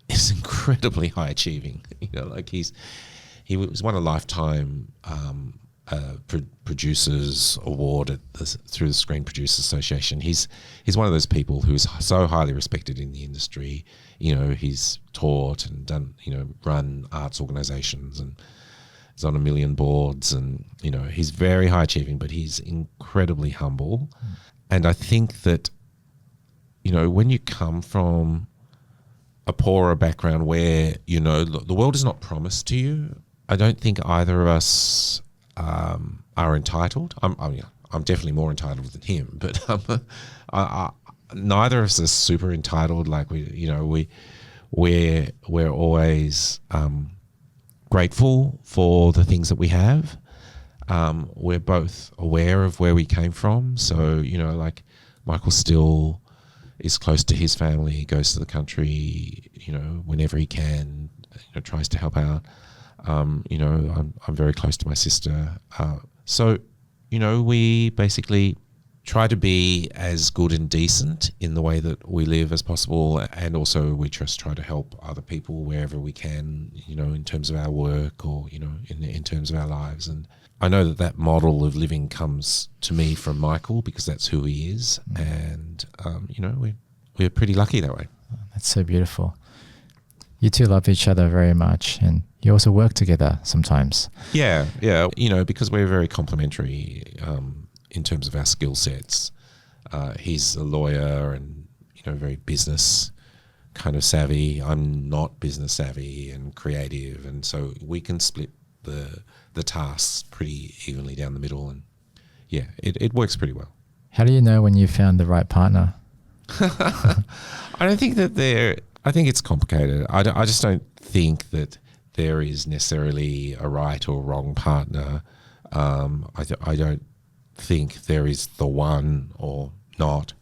S2: is incredibly high achieving. You know, like he was won a lifetime producers award through the Screen Producers Association. He's one of those people who is so highly respected in the industry. You know, he's taught and done, you know, run arts organizations, and is on 1 million boards, and, you know, he's very high achieving, but he's incredibly humble. And I think that, you know, when you come from a poorer background where, you know, the world is not promised to you, I don't think either of us are entitled. I'm definitely more entitled than him, but neither of us is super entitled. Like, we're always grateful for the things that we have. We're both aware of where we came from, so, you know, like, Michael still is close to his family. He goes to the country, you know, whenever he can, you know, tries to help out. You know, I'm very close to my sister. So, you know, we basically try to be as good and decent in the way that we live as possible, and also we just try to help other people wherever we can, you know, in terms of our work, or, you know, in terms of our lives. And I know that model of living comes to me from Michael, because that's who he is, and you know, we're pretty lucky that way.
S1: That's so beautiful. You two love each other very much, and you also work together sometimes.
S2: Yeah. You know, because we're very complementary in terms of our skill sets. He's a lawyer and, you know, very business kind of savvy. I'm not business savvy and creative, and so we can split the tasks pretty evenly down the middle, and yeah, it works pretty well.
S1: How do you know when you found the right partner?
S2: I don't think that I think it's complicated. I just don't think that there is necessarily a right or wrong partner. I don't think there is the one or not.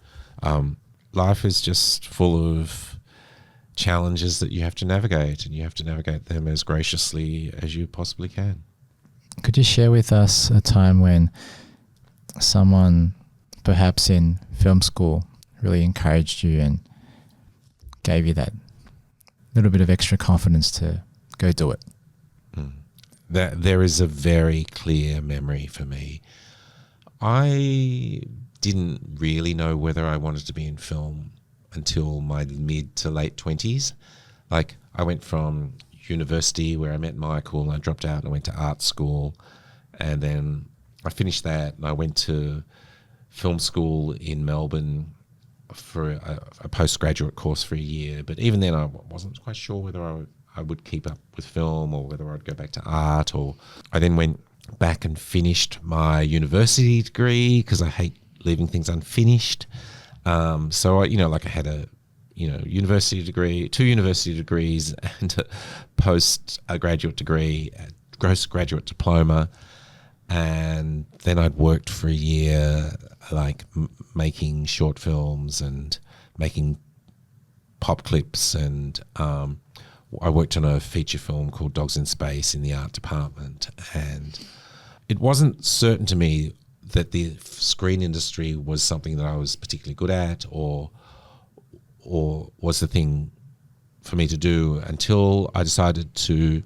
S2: Life is just full of challenges that you have to navigate, and you have to navigate them as graciously as you possibly can.
S1: Could you share with us a time when someone, perhaps in film school, really encouraged you and gave you that little bit of extra confidence to go do it?
S2: There is a very clear memory for me. I didn't really know whether I wanted to be in film until my mid to late 20s. Like, I went from university where I met Michael, and I dropped out and I went to art school, and then I finished that and I went to film school in Melbourne for a postgraduate course for a year. But even then I wasn't quite sure whether I would keep up with film or whether I'd go back to art. Or I then went back and finished my university degree because I hate leaving things unfinished. So I had a university degree, 2 university degrees, and a graduate degree, a postgraduate diploma. And then I'd worked for a year, making short films and making pop clips. And I worked on a feature film called Dogs in Space in the art department. And it wasn't certain to me that the screen industry was something that I was particularly good at or was the thing for me to do until I decided to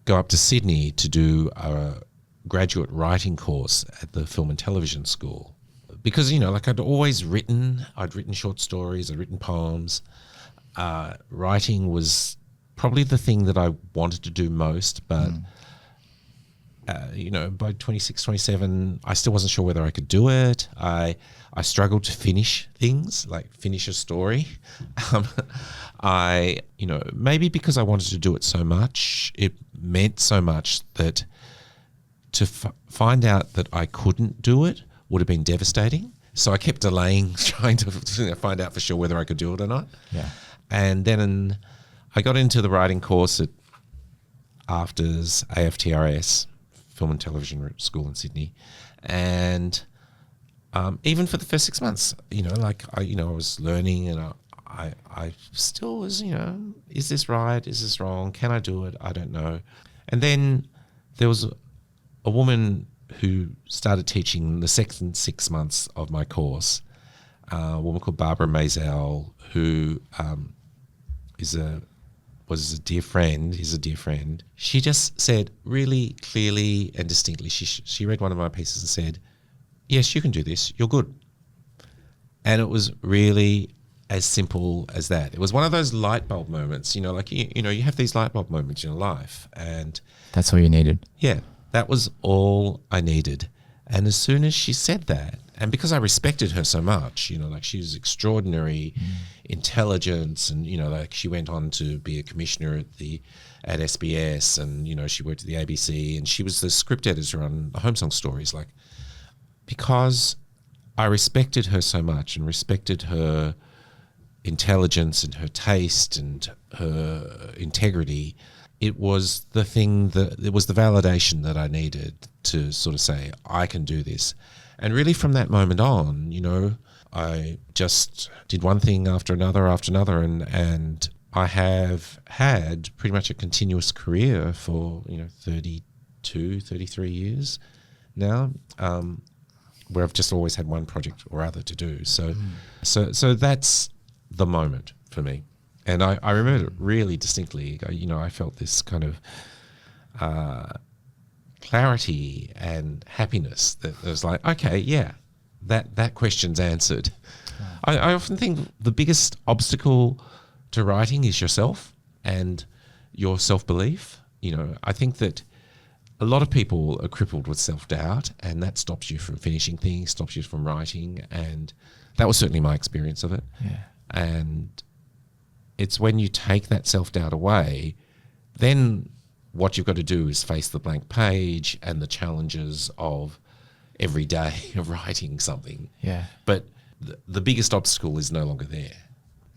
S2: go up to Sydney to do a graduate writing course at the Film and Television School. Because, I'd always written short stories, I'd written poems. Writing was probably the thing that I wanted to do most, but by 26, 27, I still wasn't sure whether I could do it. I struggled to finish things, finish a story. Maybe because I wanted to do it so much, it meant so much that to find out that I couldn't do it would have been devastating. So I kept delaying, trying to find out for sure whether I could do it or not.
S1: Yeah.
S2: And then I got into the writing course at AFTRS, AFTRS, Film and Television School in Sydney. And even for the first 6 months, I was learning, and I still was, is this right? Is this wrong? Can I do it? I don't know. And then there was a woman who started teaching the second 6 months of my course, a woman called Barbara Maisel, who was a dear friend, is a dear friend. She just said really clearly and distinctly, she read one of my pieces and said, yes, you can do this, you're good. And it was really as simple as that. It was one of those light bulb moments, you have these light bulb moments in your life. And
S1: that's all you needed.
S2: Yeah, that was all I needed. And as soon as she said that, and because I respected her so much, she was extraordinary intelligence, and she went on to be a commissioner at SBS, and she worked at the ABC, and she was the script editor on the Home Song Stories. Because I respected her so much and respected her intelligence and her taste and her integrity, it was the validation that I needed to sort of say, I can do this. And really from that moment on, I just did one thing after another, and I have had pretty much a continuous career for, 32, 33 years now, where I've just always had one project or other to do. So that's the moment for me. And I remember it really distinctly. I felt this kind of clarity and happiness that it was okay, yeah, that question's answered. I often think the biggest obstacle to writing is yourself and your self-belief. I think that a lot of people are crippled with self-doubt, and that stops you from finishing things, stops you from writing, and that was certainly my experience of it.
S1: Yeah.
S2: And it's when you take that self-doubt away, then what you've got to do is face the blank page and the challenges of every day of writing something.
S1: Yeah.
S2: But the biggest obstacle is no longer there.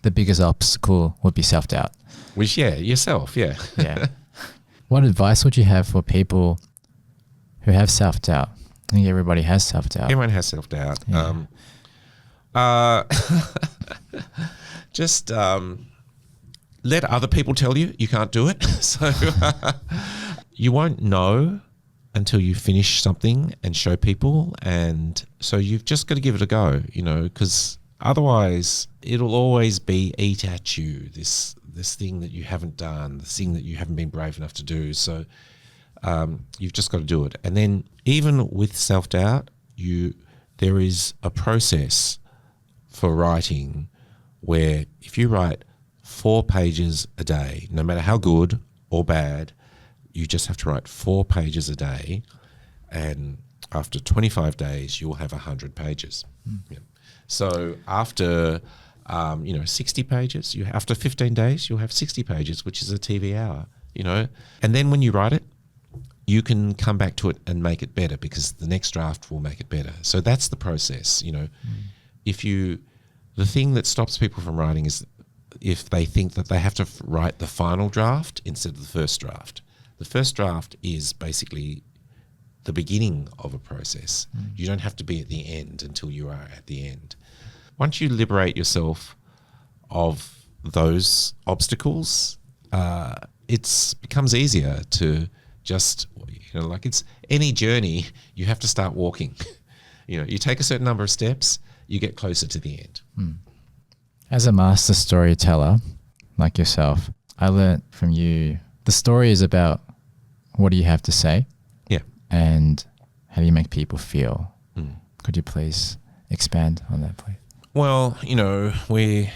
S1: The biggest obstacle would be self-doubt.
S2: Which, yourself, yeah.
S1: Yeah. What advice would you have for people who have self-doubt? I think everybody has self-doubt.
S2: Everyone has self-doubt.
S1: Yeah.
S2: Just let other people tell you can't do it. So you won't know until you finish something and show people. And so you've just got to give it a go, because otherwise it'll always be eat at you, this thing that you haven't done, this thing that you haven't been brave enough to do. So you've just got to do it. And then even with self-doubt, there is a process for writing where if you write 4 pages a day, no matter how good or bad, you just have to write 4 pages a day, and after 25 days, you'll have 100 pages. Yeah. So after 60 pages, after 15 days, you'll have 60 pages, which is a TV hour. And then when you write it, you can come back to it and make it better, because the next draft will make it better. So that's the process. The thing that stops people from writing is if they think that they have to write the final draft instead of the first draft. The first draft is basically the beginning of a process. You don't have to be at the end until you are at the end. Once you liberate yourself of those obstacles, it becomes easier to just, like it's any journey, you have to start walking. You take a certain number of steps, you get closer to the end.
S1: As a master storyteller like yourself, I learned from you, the story is about what do you have to say?
S2: Yeah.
S1: And how do you make people feel? Could you please expand on that, please?
S2: Well, we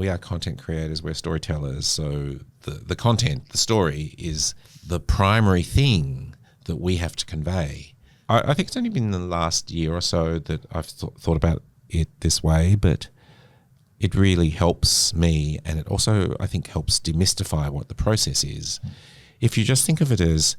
S2: are content creators, we're storytellers, so the content, the story is the primary thing that we have to convey. I think it's only been the last year or so that I've thought about it this way, but it really helps me, and it also, I think, helps demystify what the process is. If you just think of it as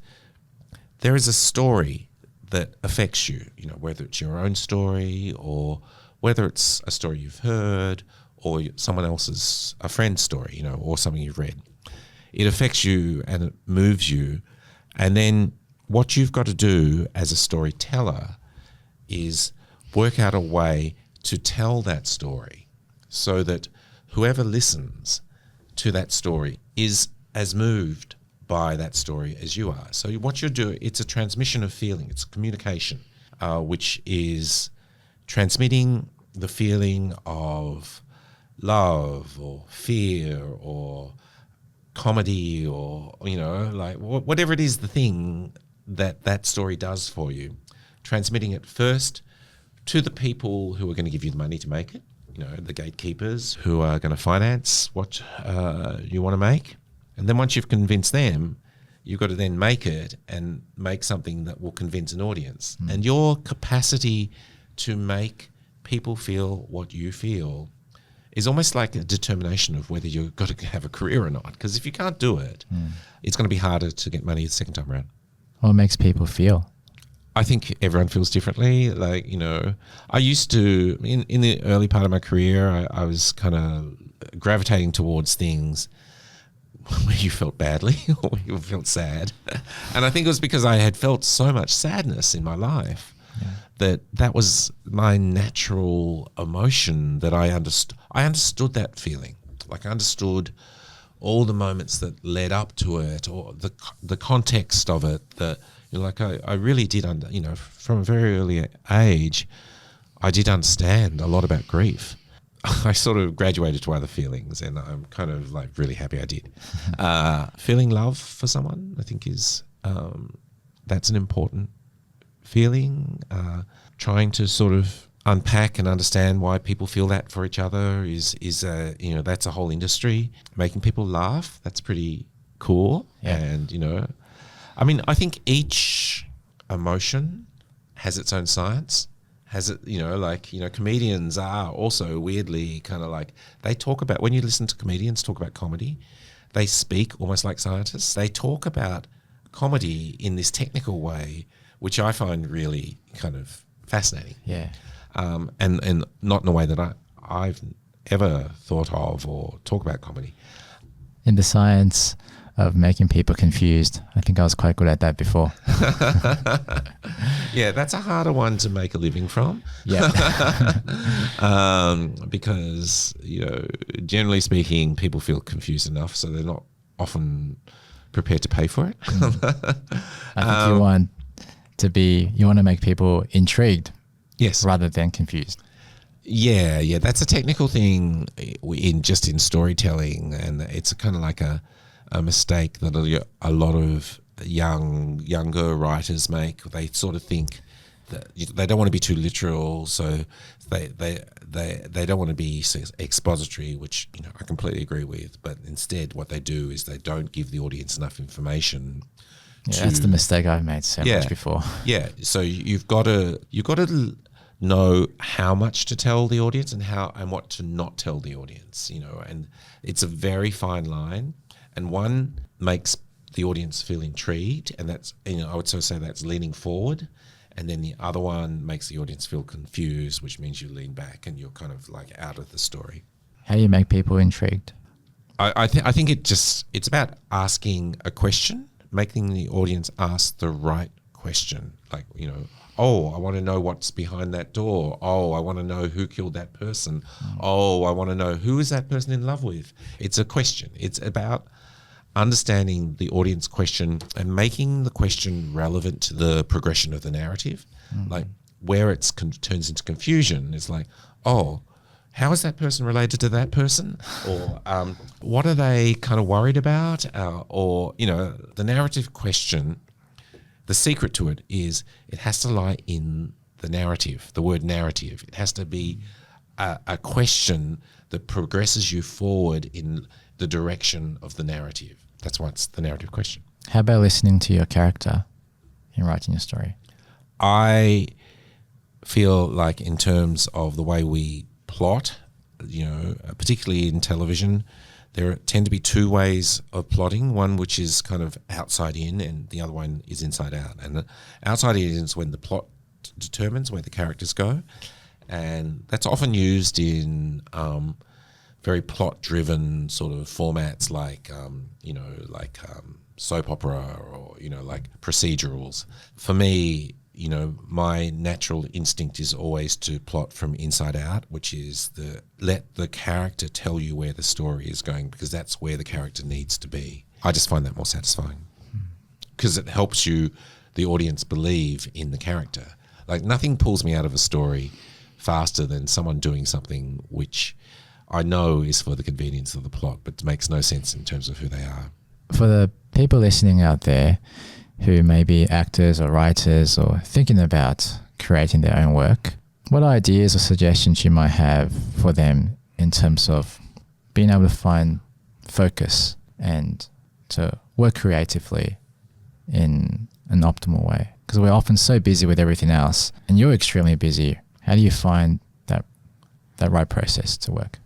S2: there is a story that affects you, whether it's your own story or whether it's a story you've heard or someone else's, a friend's story, or something you've read. It affects you and it moves you. And then what you've got to do as a storyteller is work out a way to tell that story so that whoever listens to that story is as moved by that story as you are. So what you're doing, it's a transmission of feeling, it's communication, which is transmitting the feeling of love or fear or comedy or, like whatever it is, the thing that story does for you, transmitting it first to the people who are going to give you the money to make it, the gatekeepers who are going to finance what you want to make. And then once you've convinced them, you've got to then make it and make something that will convince an audience. And your capacity to make people feel what you feel is almost like a determination of whether you've got to have a career or not. Because if you can't do it, it's going to be harder to get money the second time around.
S1: What makes people feel?
S2: I think everyone feels differently. Like, I used to, in the early part of my career, I was kind of gravitating towards things where you felt badly or where you felt sad. And I think it was because I had felt so much sadness in my life that was my natural emotion, that I understood that feeling. Like I understood all the moments that led up to it, or the context of it, that I really did from a very early age, I did understand a lot about grief. I sort of graduated to other feelings, and I'm kind of like really happy I did. Feeling love for someone, I think, is that's an important feeling. Trying to sort of unpack and understand why people feel that for each other is that's a whole industry. Making people laugh, that's pretty cool. Yeah. And I think each emotion has its own science. Has it, comedians are also weirdly kind of like, they talk about, when you listen to comedians talk about comedy, they speak almost like scientists. They talk about comedy in this technical way, which I find really kind of fascinating.
S1: Yeah.
S2: And not in a way that I've ever thought of or talk about comedy.
S1: In the science of making people confused, I think I was quite good at that before.
S2: Yeah, that's a harder one to make a living from.
S1: Yeah.
S2: Because, generally speaking, people feel confused enough, so they're not often prepared to pay for it.
S1: I think you want to make people intrigued.
S2: Yes.
S1: Rather than confused.
S2: Yeah, that's a technical thing in storytelling, and it's kind of like a mistake that a lot of younger writers make. They sort of think they don't want to be too literal, so they don't want to be expository, which I completely agree with. But instead, what they do is they don't give the audience enough information.
S1: Yeah, that's the mistake I've made so much before.
S2: Yeah, so you've got to know how much to tell the audience and what to not tell the audience. And it's a very fine line, and one makes the audience feel intrigued, and that's I would say that's leaning forward, and then the other one makes the audience feel confused, which means you lean back and you're kind of like out of the story.
S1: How do you make people intrigued?
S2: I think it's about asking a question, making the audience ask the right question. Like, oh, I want to know what's behind that door. Oh, I want to know who killed that person. Oh, I want to know who is that person in love with. It's a question. It's about understanding the audience question and making the question relevant to the progression of the narrative. Like where it turns into confusion, it's like, oh, how is that person related to that person? Or what are they kind of worried about? Or, the narrative question, the secret to it is it has to lie in the narrative, the word narrative. It has to be a question that progresses you forward in the direction of the narrative. That's why it's the narrative question.
S1: How about listening to your character in writing your story?
S2: I feel like in terms of the way we plot, particularly in television, there tend to be two ways of plotting. One which is kind of outside in, and the other one is inside out. And the outside in is when the plot determines where the characters go, and that's often used in very plot-driven sort of formats like soap opera or like procedurals. For me, my natural instinct is always to plot from inside out, which is let the character tell you where the story is going, because that's where the character needs to be. I just find that more satisfying because it helps the audience, believe in the character. Like nothing pulls me out of a story faster than someone doing something which I know is for the convenience of the plot, but makes no sense in terms of who they are.
S1: For the people listening out there who may be actors or writers or thinking about creating their own work, what ideas or suggestions you might have for them in terms of being able to find focus and to work creatively in an optimal way? Because we're often so busy with everything else, and you're extremely busy. How do you find that right process to work?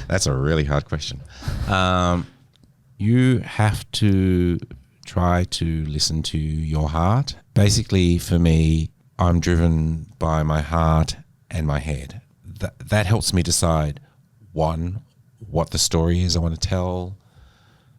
S2: That's a really hard question. You have to try to listen to your heart. Basically, for me, I'm driven by my heart and my head. That helps me decide, one, what the story is I want to tell,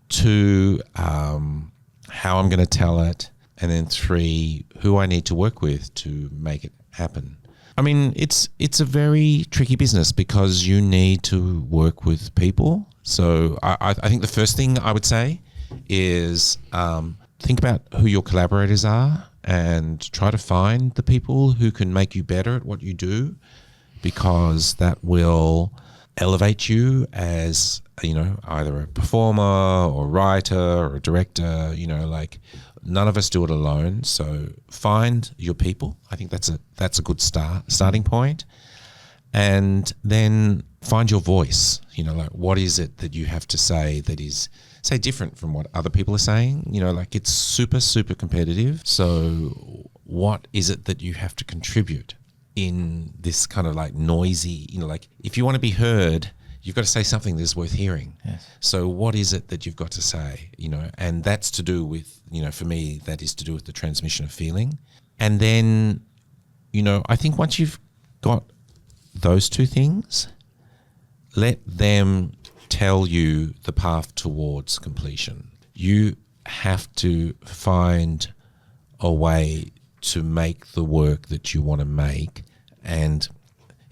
S2: two, how I'm going to tell it, and then three, who I need to work with to make it happen. I mean, it's a very tricky business because you need to work with people. So I think the first thing I would say is think about who your collaborators are and try to find the people who can make you better at what you do, because that will elevate you as, either a performer or writer or a director. None of us do it alone. So find your people. I think that's a good starting point. And then find your voice. What is it that you have to say that is, say, different from what other people are saying? It's super, super competitive. So what is it that you have to contribute in this kind of noisy, if you want to be heard, you've got to say something that's worth hearing.
S1: Yes.
S2: So what is it that you've got to say, and that's to do with, for me, that is to do with the transmission of feeling. And then, I think once you've got those two things, let them tell you the path towards completion. You have to find a way to make the work that you want to make. And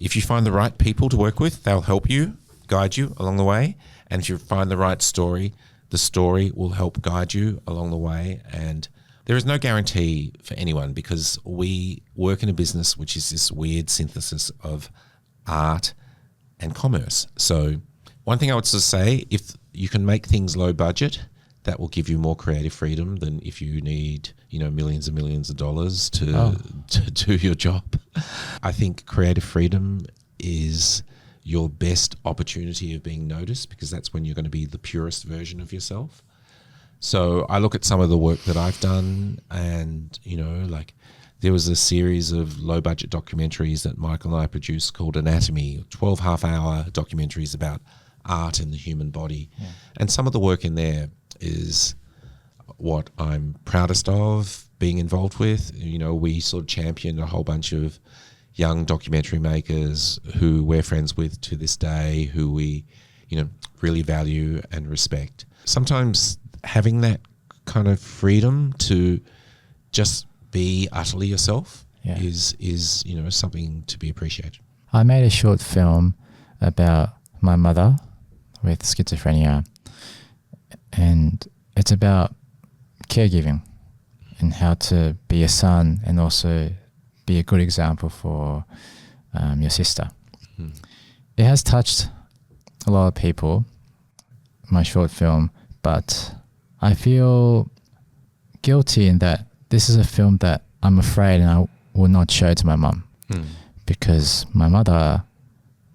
S2: if you find the right people to work with, they'll help you, guide you along the way. And if you find the right story, the story will help guide you along the way. And there is no guarantee for anyone, because we work in a business which is this weird synthesis of art and commerce. So one thing I would say, if you can make things low budget, that will give you more creative freedom than if you need, millions and millions of dollars to do your job. I think creative freedom is your best opportunity of being noticed, because that's when you're going to be the purest version of yourself. So I look at some of the work that I've done, and, like there was a series of low budget documentaries that Michael and I produced called Anatomy, 12 half-hour documentaries about art in the human body. Yeah. And some of the work in there is what I'm proudest of being involved with. We sort of championed a whole bunch of young documentary makers who we're friends with to this day, who we, really value and respect. Sometimes having that kind of freedom to just be utterly yourself is something to be appreciated.
S1: I made a short film about my mother with schizophrenia, and it's about caregiving and how to be a son and also be a good example for your sister. It has touched a lot of people, my short film, but I feel guilty in that this is a film that I'm afraid and I will not show to my mum because my mother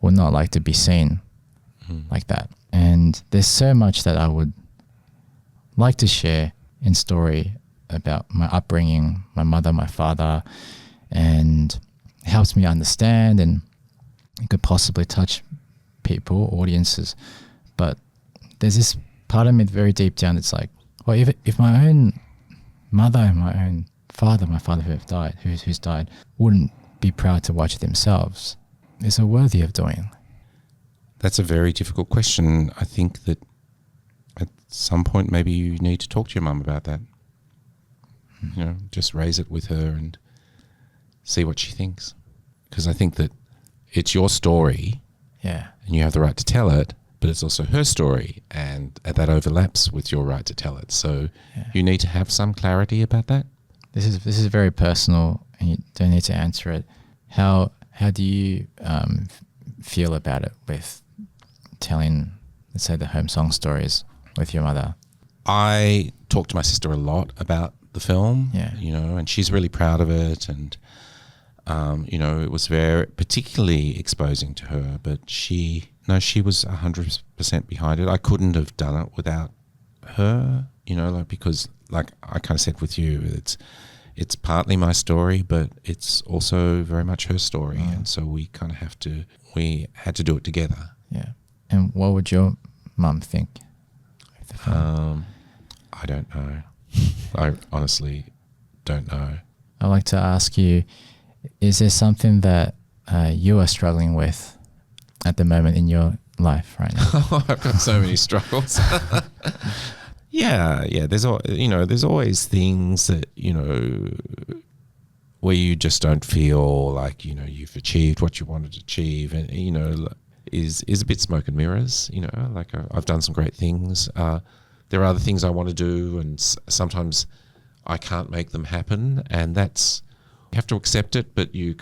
S1: would not like to be seen like that. And there's so much that I would like to share in story about my upbringing, my mother, my father, and it helps me understand, and it could possibly touch people, audiences. But there's this part of me very deep down that's like, well, if my own mother and my own father, my father who's died, wouldn't be proud to watch themselves, is it worthy of doing?
S2: That's a very difficult question. I think that at some point maybe you need to talk to your mum about that. Just raise it with her and see what she thinks. Because I think that it's your story, and you have the right to tell it, but it's also her story, and that overlaps with your right to tell it. So you need to have some clarity about that.
S1: This is very personal, and you don't need to answer it. How do you feel about it with telling, let's say, the home song stories with your mother?
S2: I talk to my sister a lot about the film, and she's really proud of it, and it was very particularly exposing to her, but she was 100% behind it. I couldn't have done it without her, because like I kind of said with you, it's partly my story, but it's also very much her story, and so we had to do it together.
S1: Yeah. And what would your mum think of the film?
S2: I don't know. I honestly don't know.
S1: I'd like to ask you, is there something that you are struggling with at the moment in your life right now?
S2: I've got so many struggles. Yeah. There's always things that where you just don't feel like you've achieved what you wanted to achieve, and is a bit smoke and mirrors. Like I've done some great things. There are other things I want to do, and sometimes I can't make them happen, and that's, you have to accept it, but you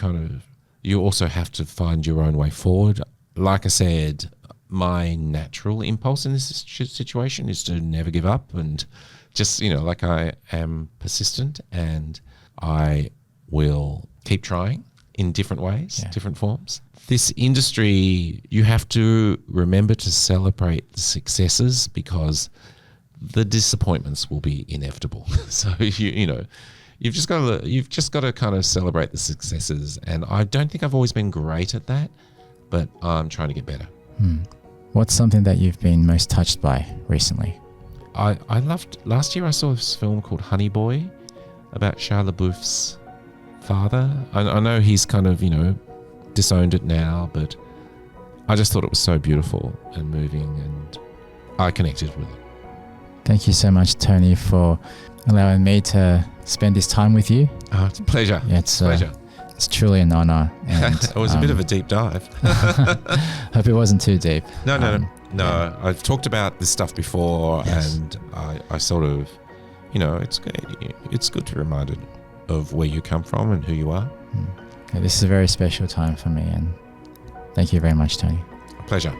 S2: also have to find your own way forward. Like I said, my natural impulse in this situation is to never give up, and just, like I am persistent, and I will keep trying in different ways, different forms. This industry, you have to remember to celebrate the successes, because the disappointments will be inevitable. So you've just got to kind of celebrate the successes, and I don't think I've always been great at that, but I'm trying to get better.
S1: What's something that you've been most touched by recently?
S2: I loved, last year I saw this film called Honey Boy about Shia LaBeouf's father. I know he's kind of disowned it now, but I just thought it was so beautiful and moving, and I connected with it.
S1: Thank you so much, Tony, for allowing me to spend this time with you.
S2: Oh, it's a pleasure.
S1: Yeah, it's a pleasure. It's truly an honor. And,
S2: it was a bit of a deep dive.
S1: Hope it wasn't too deep.
S2: No. I've talked about this stuff before, and I sort of, it's good to be reminded of where you come from and who you are.
S1: Yeah, this is a very special time for me, and thank you very much, Tony.
S2: A pleasure.